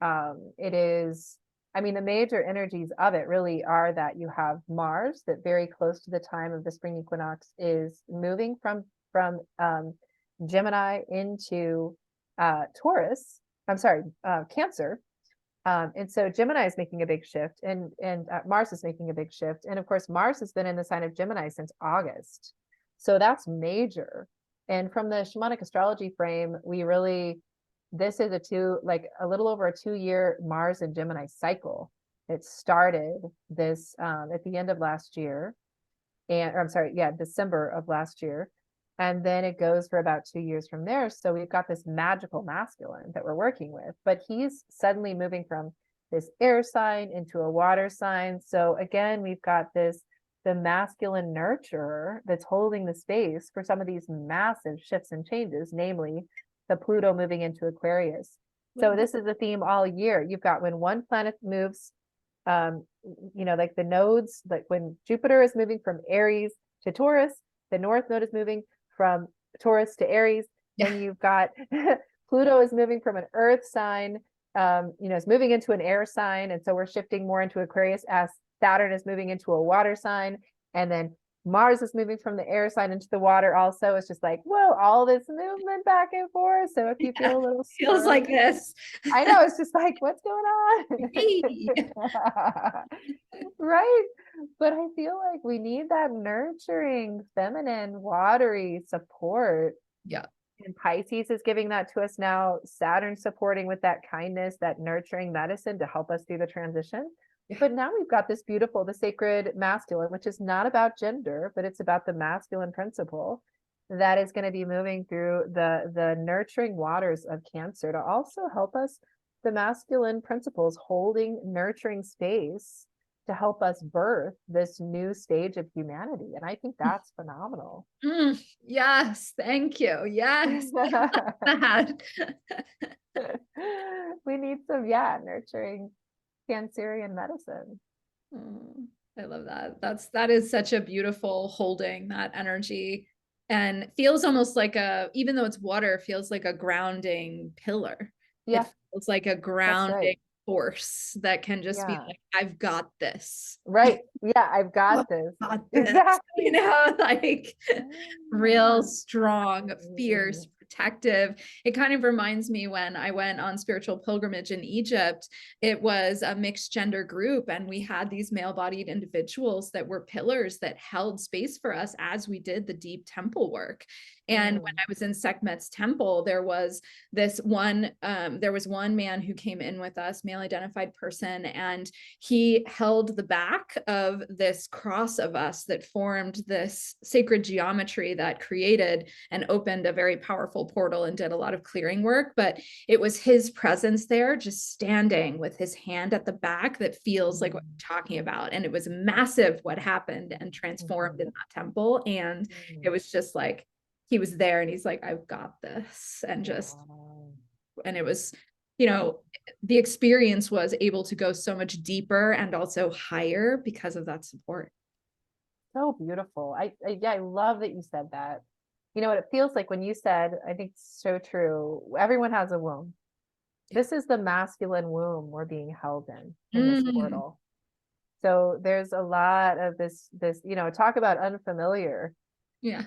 it is, I mean, the major energies of it really are that you have Mars, that very close to the time of the spring equinox is moving from Gemini into Taurus. I'm sorry, Cancer. And so Gemini is making a big shift, and Mars is making a big shift. And of course, Mars has been in the sign of Gemini since August. So that's major. And from the Shamanic Astrology frame, this is a little over a 2-year Mars and Gemini cycle. It started this at the end of last year, December of last year. And then it goes for about 2 years from there. So we've got this magical masculine that we're working with, but he's suddenly moving from this air sign into a water sign. So again, we've got the masculine nurturer that's holding the space for some of these massive shifts and changes, namely the Pluto moving into Aquarius. So this is the theme all year. You've got when one planet moves, you know, like the nodes, like when Jupiter is moving from Aries to Taurus, the North Node is moving from Taurus to Aries. Then you've got Pluto is moving from an Earth sign, you know, it's moving into an air sign. And so we're shifting more into Aquarius as Saturn is moving into a water sign, and then Mars is moving from the air sign into the water also. It's just like, whoa, all this movement back and forth. So if you feel a little Feels like this. I know, it's just like, what's going on? Right. But I feel like we need that nurturing, feminine, watery support. Yeah. And Pisces is giving that to us now. Saturn supporting with that kindness, that nurturing medicine to help us through the transition. Yeah. But now we've got this beautiful, the sacred masculine, which is not about gender, but it's about the masculine principle that is going to be moving through the nurturing waters of Cancer to also help us, the masculine principles holding nurturing space to help us birth this new stage of humanity. And I think that's phenomenal. Yes, thank you. Yes. We need some, yeah, nurturing Cancerian medicine. I love that. That is such a beautiful holding that energy, and feels almost like even though it's water, feels like a grounding pillar. Yeah. It feels like a grounding force that can just be like, I've got this. Right. Yeah, I've got this. Exactly. You know, like real strong, fierce, protective. It kind of reminds me when I went on spiritual pilgrimage in Egypt. It was a mixed gender group, and we had these male-bodied individuals that were pillars that held space for us as we did the deep temple work. And when I was in Sekhmet's temple, there was one man who came in with us, male identified person, and he held the back of this cross of us that formed this sacred geometry that created and opened a very powerful portal and did a lot of clearing work. But it was his presence there, just standing with his hand at the back, that feels like what you're talking about. And it was massive what happened and transformed in that temple. And it was just like, he was there and he's like, I've got this. And just, and it was, you know, the experience was able to go so much deeper and also higher because of that support. So beautiful. I love that you said that. You know what it feels like when you said, I think it's so true. Everyone has a womb. This is the masculine womb we're being held in this portal. So there's a lot of this, you know, talk about unfamiliar. Yeah.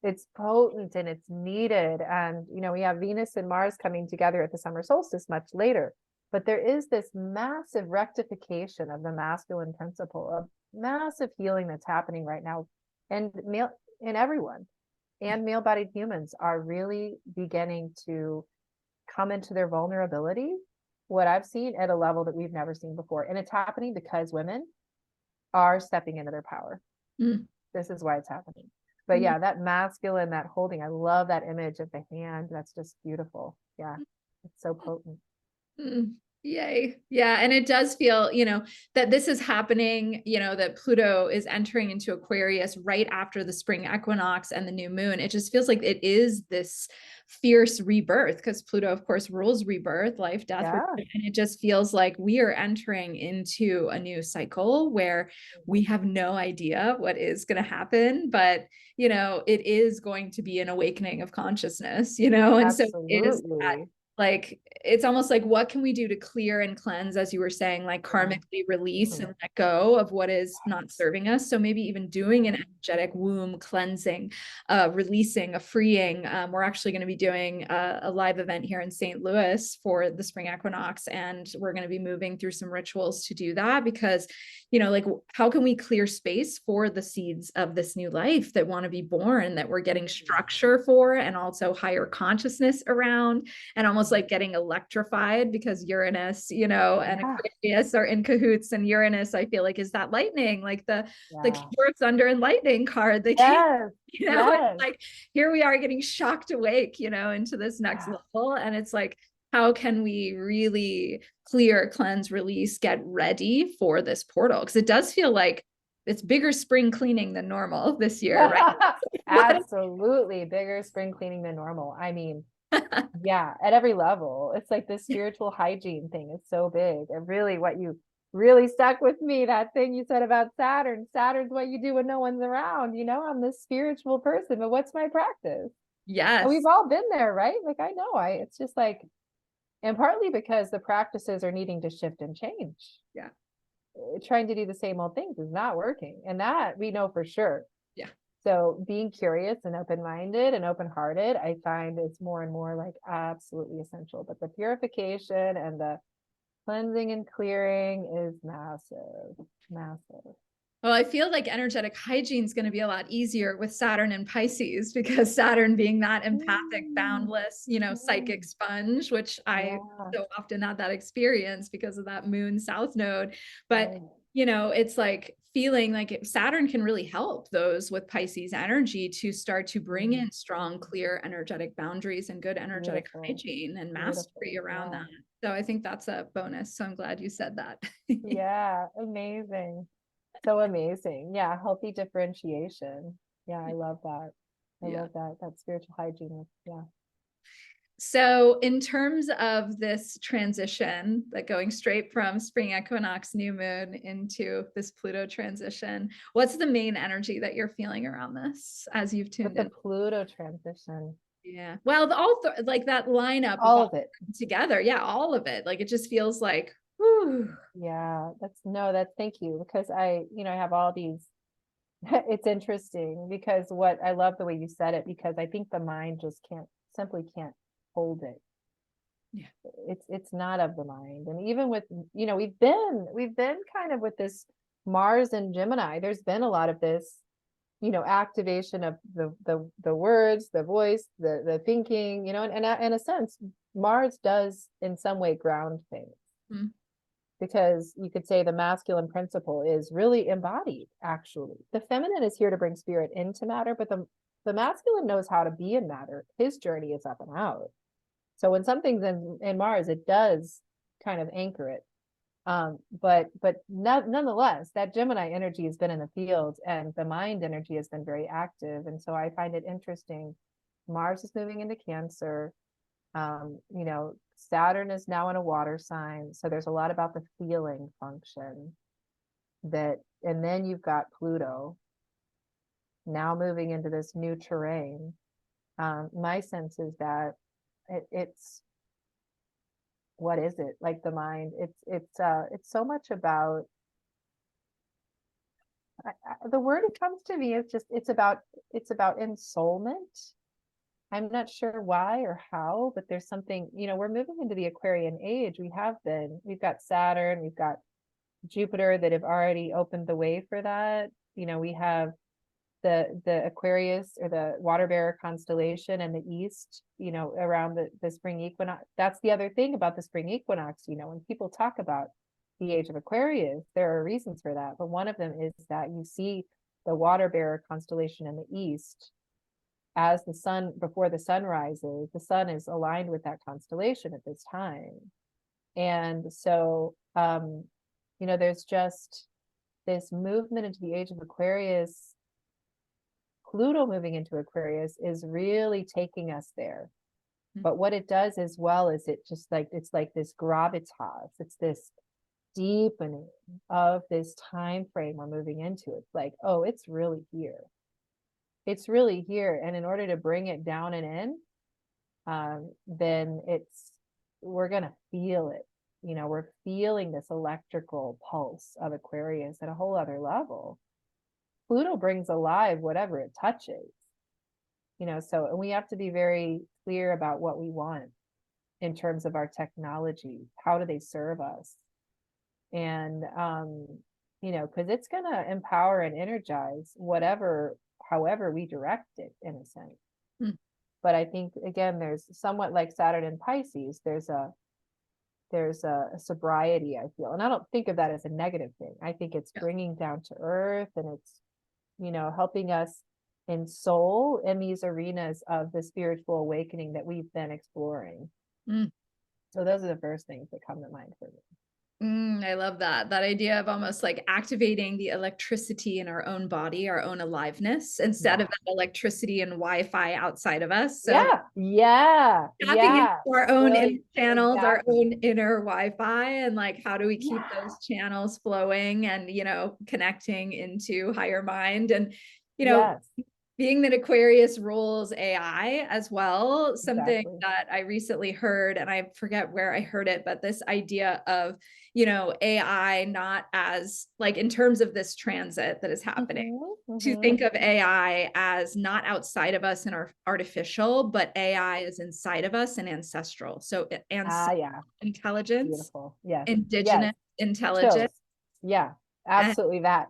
It's potent and it's needed. And, you know, we have Venus and Mars coming together at the summer solstice much later, but there is this massive rectification of the masculine principle, of massive healing that's happening right now. And everyone and male-bodied humans are really beginning to come into their vulnerability, what I've seen, at a level that we've never seen before. And it's happening because women are stepping into their power. This is why it's happening. But yeah, that masculine, that holding, I love that image of the hand. That's just beautiful. Yeah, it's so potent. Yay. Yeah. And it does feel, you know, that this is happening, you know, that Pluto is entering into Aquarius right after the spring equinox and the new moon. It just feels like it is this fierce rebirth, because Pluto, of course, rules rebirth, life, death. And it just feels like we are entering into a new cycle where we have no idea what is going to happen, but, you know, it is going to be an awakening of consciousness, you know, and so it is that, like, it's almost like, what can we do to clear and cleanse, as you were saying, like karmically release and let go of what is not serving us. So maybe even doing an energetic womb cleansing, releasing, a freeing. We're actually going to be doing a live event here in St. Louis for the spring equinox, and we're going to be moving through some rituals to do that, because, you know, like, how can we clear space for the seeds of this new life that want to be born, that we're getting structure for, and also higher consciousness around, and almost like getting electrified, because Uranus, you know, and Aquarius are in cahoots, and Uranus, I feel like, is that lightning, like the Keyword Thunder and Lightning card. They came, you know, it's like, here we are getting shocked awake, you know, into this next level. And it's like, how can we really clear, cleanse, release, get ready for this portal? Because it does feel like it's bigger spring cleaning than normal this year, right? Absolutely, bigger spring cleaning than normal. I mean, yeah, at every level. It's like this spiritual hygiene thing is so big. And really, what you really stuck with me, that thing you said about Saturn. Saturn's what you do when no one's around. You know, I'm this spiritual person, but what's my practice? Yes. And we've all been there, right? Like, I know, it's just like, and partly because the practices are needing to shift and change. Yeah. trying to do the same old things is not working. And that we know for sure. Yeah. So being curious and open-minded and open-hearted, I find it's more and more like absolutely essential. But the purification and the cleansing and clearing is massive, massive. Well, I feel like energetic hygiene is going to be a lot easier with Saturn and Pisces, because Saturn being that empathic, boundless, psychic sponge, which I so often had that experience because of that moon south node. But, it's like feeling like Saturn can really help those with Pisces energy to start to bring in strong, clear energetic boundaries and good energetic hygiene and mastery around that. So I think that's a bonus. So I'm glad you said that. Yeah, amazing. So amazing. Yeah, healthy differentiation. Yeah, I love that. I love that spiritual hygiene. Yeah. So in terms of this transition, that going straight from spring equinox, new moon into this Pluto transition, what's the main energy that you're feeling around this as you've tuned in? The Pluto transition. Yeah. Well, like that lineup all of it together. Yeah, all of it. Like it just feels like, whew. Yeah, thank you, because I have all these. It's interesting because what I love the way you said it, because I think the mind just simply can't hold it. Yeah. It's not of the mind. And even with, we've been kind of with this Mars and Gemini, there's been a lot of this, activation of the words, the voice, the thinking, and in a sense, Mars does in some way ground things. Because you could say the masculine principle is really embodied, actually. The feminine is here to bring spirit into matter, but the masculine knows how to be in matter. His journey is up and out. So when something's in Mars, it does kind of anchor it. But nonetheless, that Gemini energy has been in the field, and the mind energy has been very active. And so I find it interesting. Mars is moving into Cancer. Saturn is now in a water sign. So there's a lot about the feeling function and then you've got Pluto now moving into this new terrain. My sense is that it's what is it like the mind? It's so much about the word it comes to me is just it's about ensoulment. I'm not sure why or how, but there's something, we're moving into the Aquarian age. We've got Saturn, we've got Jupiter that have already opened the way for that. We have the Aquarius or the water bearer constellation in the east, around the spring equinox. That's the other thing about the spring equinox. When people talk about the age of Aquarius, there are reasons for that. But one of them is that you see the water bearer constellation in the east as the sun, before the sun rises, the sun is aligned with that constellation at this time. And so, there's just this movement into the age of Aquarius. Pluto moving into Aquarius is really taking us there. But what it does as well is it's like this gravitas. It's this deepening of this time frame we're moving into. It's like, oh, it's really here. It's really here. And in order to bring it down and in, then we're going to feel it. We're feeling this electrical pulse of Aquarius at a whole other level. Pluto brings alive whatever it touches, so and we have to be very clear about what we want in terms of our technology. How do they serve us? And, because it's going to empower and energize however we direct it in a sense. But I think, again, there's somewhat like Saturn and Pisces, there's a sobriety, I feel. And I don't think of that as a negative thing. I think it's bringing down to earth, and it's, helping us in soul in these arenas of the spiritual awakening that we've been exploring. So those are the first things that come to mind for me. I love that idea of almost like activating the electricity in our own body, our own aliveness, instead of that electricity and Wi-Fi outside of us. So tapping into our own inner channels, our own inner Wi-Fi, and like, how do we keep those channels flowing and, connecting into higher mind? And, being that Aquarius rules AI as well, something Exactly. that I recently heard, and I forget where I heard it, but this idea of, AI not as like in terms of this transit that is happening, to think of AI as not outside of us and our artificial, but AI is inside of us and ancestral. So Yeah, intelligence, beautiful. Yes, yes. indigenous intelligence, Chills. Yeah, and absolutely. I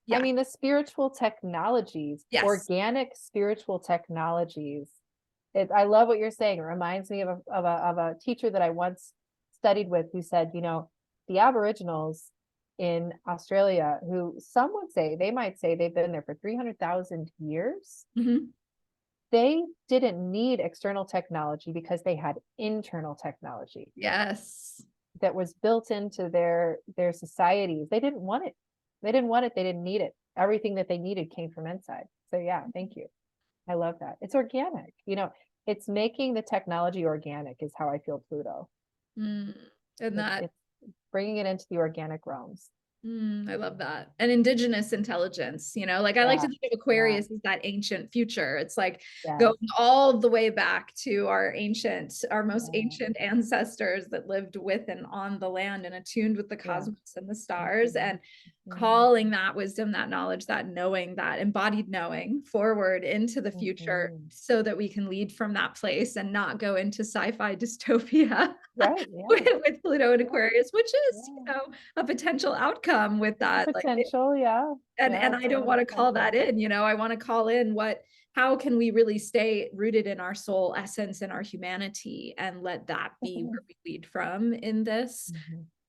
yeah, mean, the spiritual technologies, yes. organic spiritual technologies. I love what you're saying. It reminds me of a teacher that I once studied with who said, the Aboriginals in Australia, who some would say, they might say they've been there for 300,000 years. Mhm. They didn't need external technology because they had internal technology Yes. that was built into their societies. They didn't want it. They didn't want it. They didn't need it. Everything that they needed came from inside. So yeah, thank you. I love that. It's organic. It's making the technology organic is how I feel Pluto. Mm. And that It's bringing it into the organic realms. I love that. And indigenous intelligence, like I like Yeah. to think of Yeah. Aquarius as that ancient future. It's like Yes. going all the way back to our most Yeah. ancient ancestors that lived with and on the land and attuned with the Yeah. cosmos and the stars, and Mhm. calling that wisdom, that knowledge, that knowing, that embodied knowing forward into the future Mhm. so that we can lead from that place and not go into sci-fi dystopia Right. Yeah. with Pluto and Yeah. Aquarius, which is, Yeah. a potential outcome with that. Like, Potential. Yeah. Yeah. and It's I don't want to 100% call that there. in, I want to call in how can we really stay rooted in our soul essence and our humanity and let that be where we lead from in this,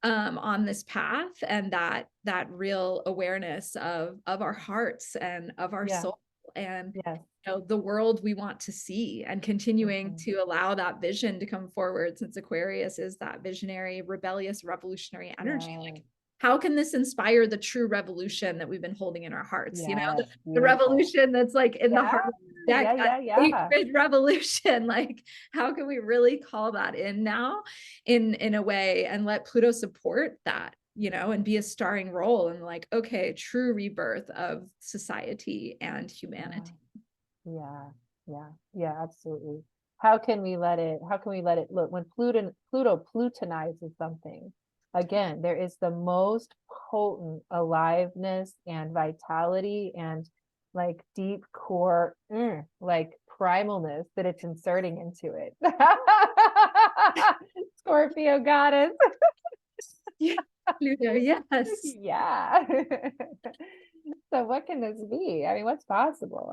Mhm. on this path, and that real awareness of our hearts and of our Yeah. soul, and Yes. the world we want to see, and continuing Mhm. to allow that vision to come forward, since Aquarius is that visionary, rebellious, revolutionary energy. Yeah. Like, how can this inspire the true revolution that we've been holding in our hearts? Yes. The Beautiful. revolution that's like in the Yeah. heart of the deck, Yeah. that Yeah. Yeah. sacred revolution. Like, how can we really call that in now in a way, and let Pluto support that, and be a starring role in, like, okay, true rebirth of society and Yeah. humanity. Yeah. Yeah. Yeah. Absolutely. How can we let it look when Pluto plutonizes something? Again, there is the most potent aliveness and vitality and like deep core, like primalness that it's inserting into it. Scorpio goddess. Yeah, Pluto, yes. Yeah. So what can this be? I mean, what's possible?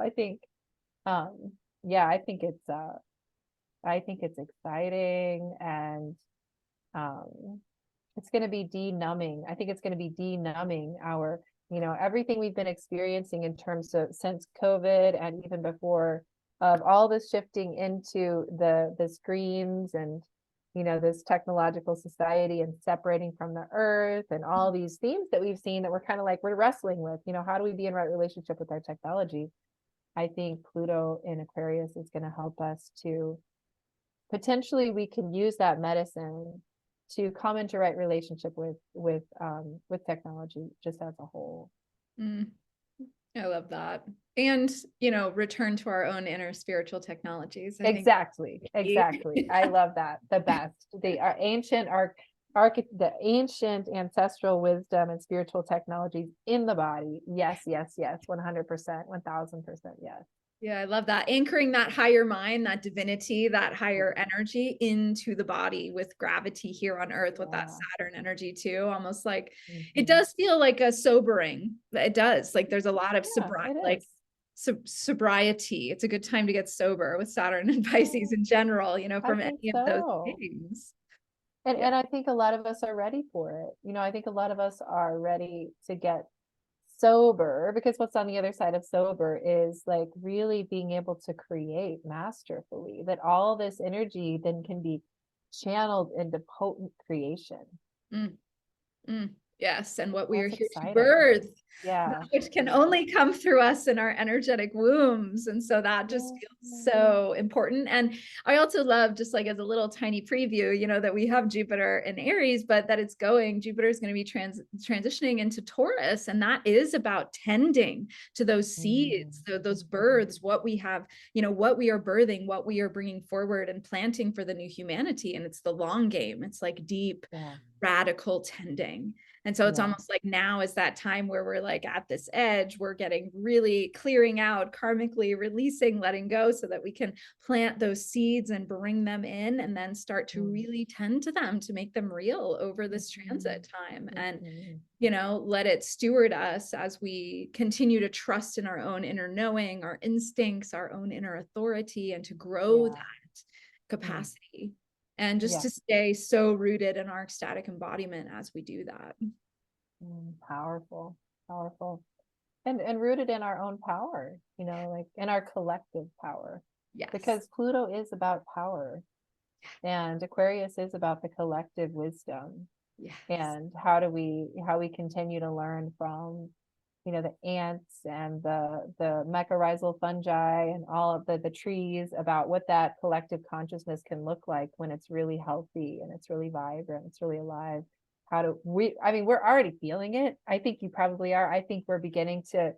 Um, yeah, I think it's exciting and um it's going to be de-numbing. I think it's going to be de-numbing our, everything we've been experiencing in terms of since COVID and even before, of all this shifting into the screens and, this technological society and separating from the earth and all these themes that we've seen that we're kind of like, we're wrestling with, how do we be in right relationship with our technology? I think Pluto in Aquarius is going to help us to potentially, we can use that medicine to come into right relationship with technology just as a whole. Mm, I love that. And, return to our own inner spiritual technologies. I think Exactly. I love that. The best. They are the ancient ancestral wisdom and spiritual technologies in the body. Yes, yes, yes. 100%, 1000%. Yes. Yeah, I love that. Anchoring that higher mind, that divinity, that higher energy into the body with gravity here on Earth, with that Yeah. Saturn energy too. Almost like it Mhm. does feel like a sobering. It does. Like there's a lot of Yeah, it is. sobriety. It's a good time to get sober with Saturn and Pisces in general, I from think any of those so. things. And Yeah. and I think a lot of us are ready for it. I think a lot of us are ready to get sober, because what's on the other side of sober is like really being able to create masterfully, that all this energy then can be channeled into potent creation. Mm, mm. Yes, and what we are That's here to exciting. birth, Yeah. that which can only come through us in our energetic wombs. And so that just feels so important. And I also love, just like as a little tiny preview, you know, that we have Jupiter in Aries, but that it's going, Jupiter is going to be transitioning into Taurus. And that is about tending to those seeds, those births, what we have, you know, what we are birthing, what we are bringing forward and planting for the new humanity. And it's the long game. It's like deep, radical tending. And so it's almost like now is that time where we're like at this edge, we're getting really clearing out, karmically releasing, letting go so that we can plant those seeds and bring them in and then start to really tend to them to make them real over this transit time. And, you know, let it steward us as we continue to trust in our own inner knowing, our instincts, our own inner authority, and to grow that capacity. And just to stay so rooted in our ecstatic embodiment as we do that. Powerful, powerful. And rooted in our own power, you know, like in our collective power. Yes. Because Pluto is about power. And Aquarius is about the collective wisdom. Yes. And how we continue to learn from, you know, the ants and the mycorrhizal fungi and all of the trees about what that collective consciousness can look like when it's really healthy and it's really vibrant, it's really alive. I mean, we're already feeling it. I think you probably are. I think we're beginning to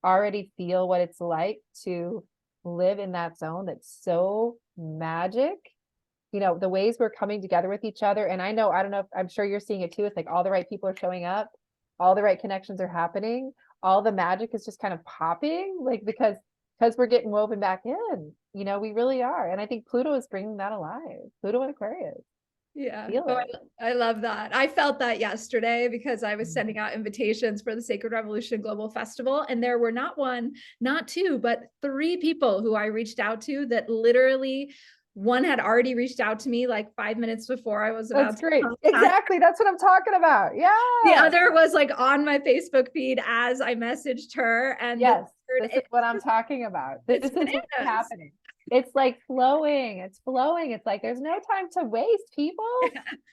already feel what it's like to live in that zone that's so magic. You know, the ways we're coming together with each other. And I don't know, I'm sure you're seeing it too. It's like all the right people are showing up, all the right connections are happening, all the magic is just kind of popping, like because we're getting woven back in, you know, we really are. And I think Pluto is bringing that alive. Pluto and Aquarius. Yeah. Feel Oh, it. I love that. I felt that yesterday because I was sending out invitations for the Sacred Revolution Global Festival. And there were not one, not two, but three people who I reached out to that literally one had already reached out to me like 5 minutes before I was about That's great. Exactly. That's what I'm talking about. Yeah. The other was like on my Facebook feed as I messaged her. And yes, this is what I'm talking about. This is what's happening. It's like flowing. It's flowing. It's like there's no time to waste, people.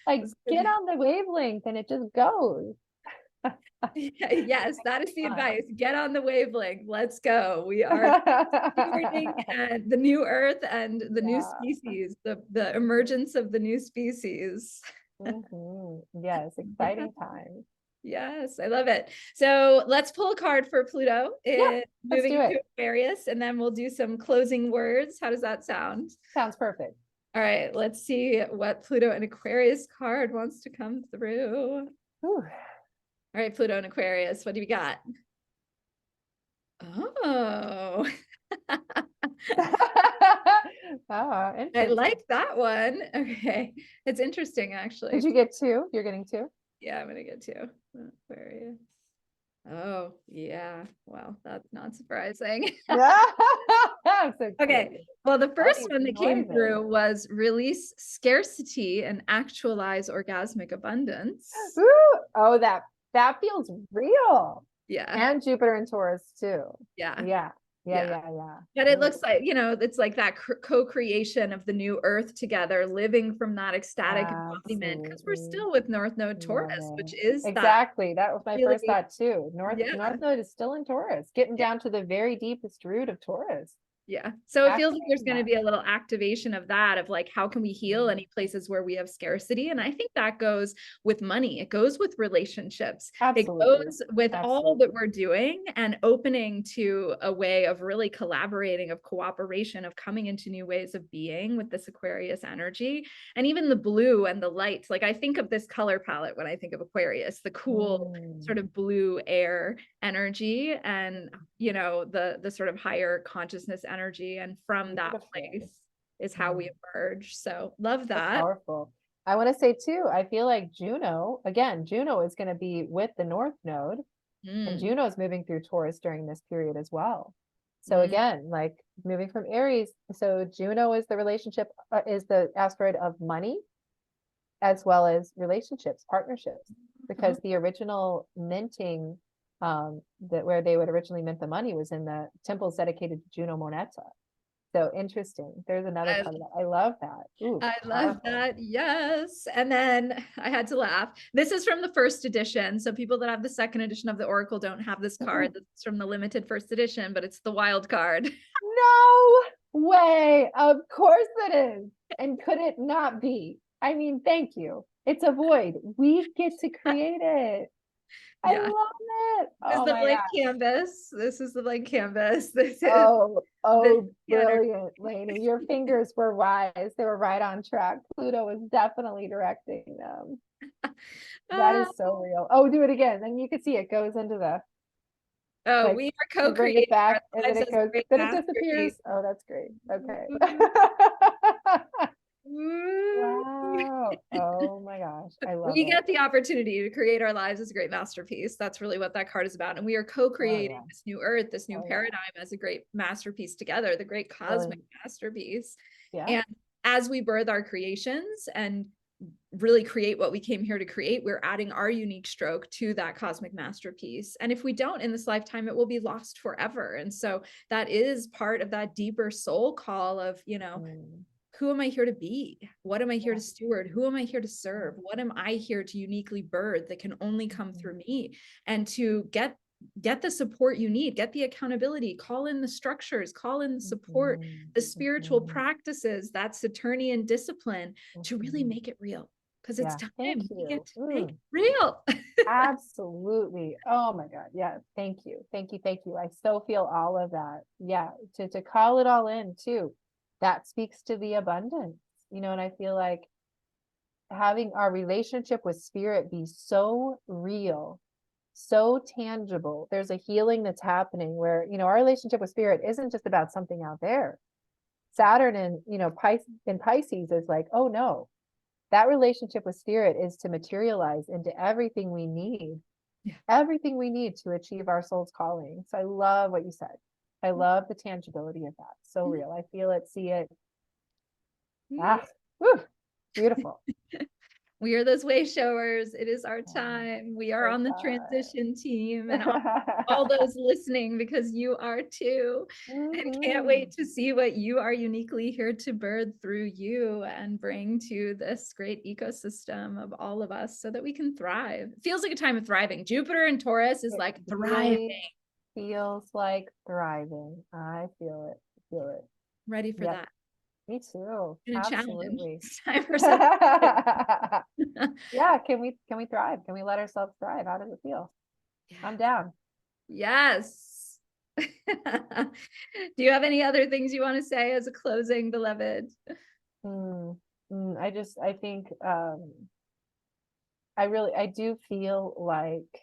Like get on the wavelength and it just goes. Yes, that is the advice. Get on the wavelength. Let's go. We are the new earth and the new species, the emergence of the new species. Yes, exciting time. Yes, I love it. So let's pull a card for Pluto moving into Aquarius, and then we'll do some closing words. How does that sound? Sounds perfect. All right, let's see what Pluto and Aquarius card wants to come through. Whew. All right, Pluto and Aquarius, what do we got? Oh. I like that one. Okay. It's interesting, actually. Did you get two? You're getting two? Yeah, I'm going to get two. Aquarius. Oh, yeah. Well, that's not surprising. Okay. Well, the first one that came through was release scarcity and actualize orgasmic abundance. Ooh, oh, that feels real. Yeah. And Jupiter and Taurus too. Yeah. Yeah. But it looks like, you know, it's like that co-creation of the new earth together, living from that ecstatic embodiment, because we're still with North Node Taurus, which is exactly that was my first thought too. North Node is still in Taurus, getting down to the very deepest root of Taurus. Yeah. So it feels like there's going to be a little activation of that, of like, how can we heal any places where we have scarcity? And I think that goes with money. It goes with relationships. Absolutely. It goes with all that we're doing and opening to a way of really collaborating, of cooperation, of coming into new ways of being with this Aquarius energy. And even the blue and the light, like I think of this color palette when I think of Aquarius, the cool sort of blue air energy and, you know, the sort of higher consciousness energy, and from that place is how we emerge. So love that. That's powerful. I want to say too, I feel like Juno is going to be with the North Node, and Juno is moving through Taurus during this period as well. So again, like moving from Aries, so Juno is the relationship, is the asteroid of money, as well as relationships, partnerships, because the original minting that where they would originally mint the money was in the temples dedicated to Juno Moneta. So interesting. There's another part of that. I love that. Ooh, I love powerful. that. Yes. And then I had to laugh. This is from the first edition. So people that have the second edition of the Oracle don't have this card. This is from the limited first edition, but it's the wild card. No way. Of course it is. And could it not be? I mean, thank you. It's a void. We get to create it. I Yeah. love it. This is Oh the my blank God. canvas. This is the blank canvas. This is Oh, the brilliant, Lainie. Your fingers were wise. They were right on track. Pluto was definitely directing them. That is so real. Oh, do it again. Then you can see it goes into the, Oh, like, we are you bring co-creating it back our and then lives it as goes, great then it disappears. masterpiece. Oh, that's great. Okay. Woo. Wow. Oh my gosh. I love We it. get the opportunity to create our lives as a great masterpiece. That's really what that card is about. And we are co-creating Oh, yeah. this new earth, this new Oh, yeah. paradigm as a great masterpiece together, the great cosmic masterpiece. Yeah. And as we birth our creations and really create what we came here to create, we're adding our unique stroke to that cosmic masterpiece. And if we don't in this lifetime, it will be lost forever. And so that is part of that deeper soul call of, you know, who am I here to be? What am I here to steward? Who am I here to serve? What am I here to uniquely birth that can only come through me? And to get the support you need, get the accountability, call in the structures, call in the support, the spiritual practices, that Saturnian discipline to really make it real. Because it's time Thank we you. get to make it real. Absolutely. Oh my God. Yeah. Thank you. Thank you. Thank you. I so feel all of that. Yeah. To call it all in too. That speaks to the abundance, you know, and I feel like having our relationship with spirit be so real, so tangible. There's a healing that's happening where, you know, our relationship with spirit isn't just about something out there. Saturn and, you know, Pisces is like, oh no, that relationship with spirit is to materialize into everything we need, everything we need to achieve our soul's calling. So I love what you said. I love the tangibility of that. So real. I feel it, see it. Ah, whew, beautiful. We are those way showers. It is our time. We are on the transition team and all those listening, because you are too. And can't wait to see what you are uniquely here to birth through you and bring to this great ecosystem of all of us so that we can thrive. It feels like a time of thriving. Jupiter and Taurus is like thriving. Feels like thriving. I feel it. Feel it. Ready for that. Me too. And a Absolutely. challenge. It's time for yeah. Can we thrive? Can we let ourselves thrive? How does it feel? Yeah. I'm down. Yes. Do you have any other things you want to say as a closing, beloved? I think I do feel like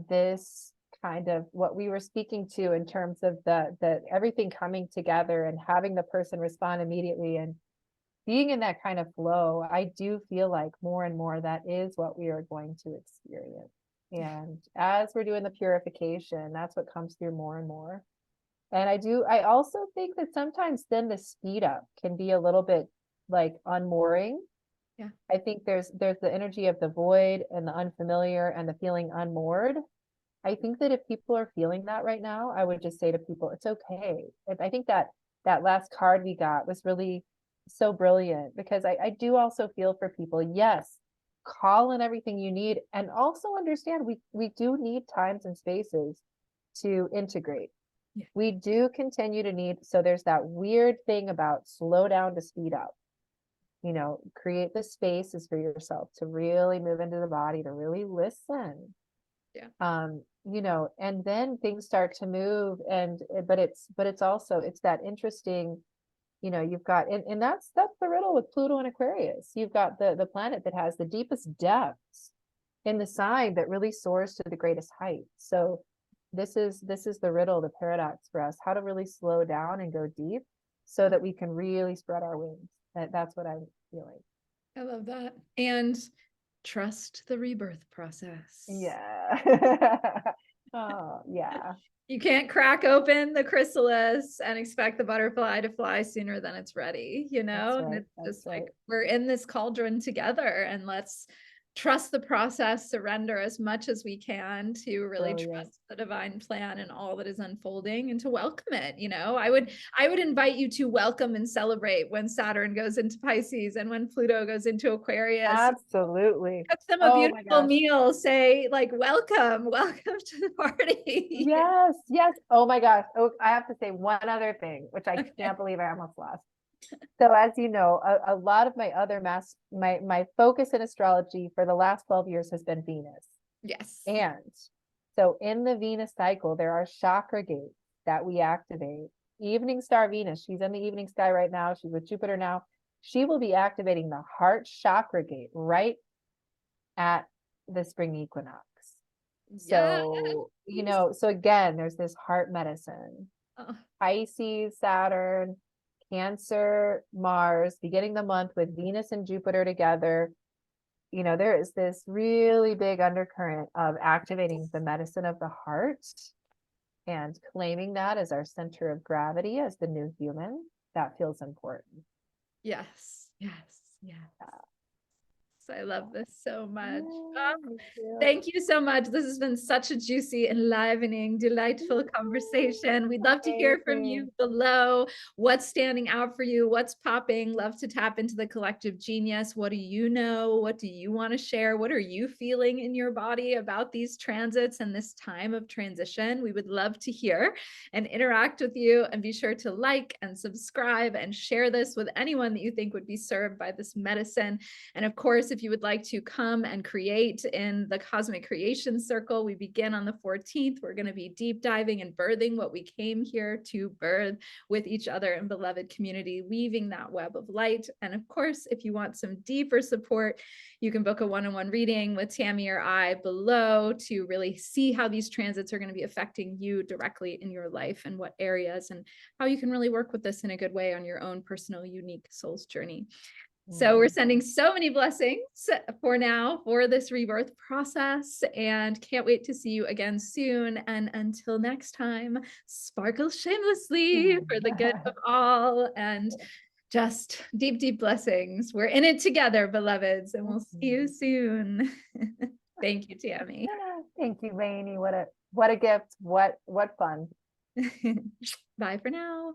this kind of what we were speaking to in terms of the everything coming together and having the person respond immediately and being in that kind of flow. I do feel like more and more that is what we are going to experience. And as we're doing the purification, that's what comes through more and more. And I also think that sometimes then the speed up can be a little bit like unmooring. Yeah. I think there's the energy of the void and the unfamiliar and the feeling unmoored. I think that if people are feeling that right now, I would just say to people, it's okay. I think that last card we got was really so brilliant, because I do also feel for people. Yes, call in everything you need, and also understand we do need times and spaces to integrate. Yeah. We do continue to need, so there's that weird thing about slow down to speed up. You know, create the spaces for yourself to really move into the body, to really listen. Yeah. You know, and then things start to move, but it's also, it's that interesting, you know, you've got, and that's the riddle with Pluto and Aquarius. You've got the planet that has the deepest depths in the sign that really soars to the greatest height. So this is the riddle, the paradox for us, how to really slow down and go deep so that we can really spread our wings. That's what I'm feeling. I love that. And trust the rebirth process. Yeah. Oh, yeah. You can't crack open the chrysalis and expect the butterfly to fly sooner than it's ready, you know? Right. And it's just like, we're in this cauldron together, and let's trust the process, surrender as much as we can to really Brilliant. trust the divine plan and all that is unfolding, and to welcome it. I would invite you to welcome and celebrate when Saturn goes into Pisces and when Pluto goes into Aquarius. Absolutely. Cook them a Oh my beautiful gosh. meal, say like, welcome to the party. Yes, yes. Oh my gosh. Oh, I have to say one other thing, which I Okay. can't believe I almost lost. So as you know, a lot of my other my focus in astrology for the last 12 years has been Venus. Yes. And so in the Venus cycle, there are chakra gates that we activate. Evening star Venus, she's in the evening sky right now. She's with Jupiter now. She will be activating the heart chakra gate right at the spring equinox. Yeah. So, so again, there's this heart medicine. Oh, Pisces, Saturn, Cancer, Mars, beginning the month with Venus and Jupiter together. There is this really big undercurrent of activating the medicine of the heart and claiming that as our center of gravity, as the new human. That feels important. yes. Yes. Yes. So I love this so much. Yeah, Thank you so much. This has been such a juicy, enlivening, delightful conversation. We'd love to hear from you below. What's standing out for you? What's popping? Love to tap into the collective genius. What do you know? What do you want to share? What are you feeling in your body about these transits and this time of transition? We would love to hear and interact with you. And be sure to like and subscribe and share this with anyone that you think would be served by this medicine. And of course, if you would like to come and create in the Cosmic Creation Circle, we begin on the 14th. We're going to be deep diving and birthing what we came here to birth with each other in beloved community, weaving that web of light. And of course, if you want some deeper support, you can book a one-on-one reading with Tami or I below to really see how these transits are going to be affecting you directly in your life and what areas, and how you can really work with this in a good way on your own personal, unique soul's journey. So we're sending so many blessings for now for this rebirth process, and can't wait to see you again soon. And until next time, sparkle shamelessly for the good of all, and just deep, deep blessings. We're in it together, beloveds, and we'll see you soon. Thank you, Tami. Thank you, Lainie. What a gift. What fun. Bye for now.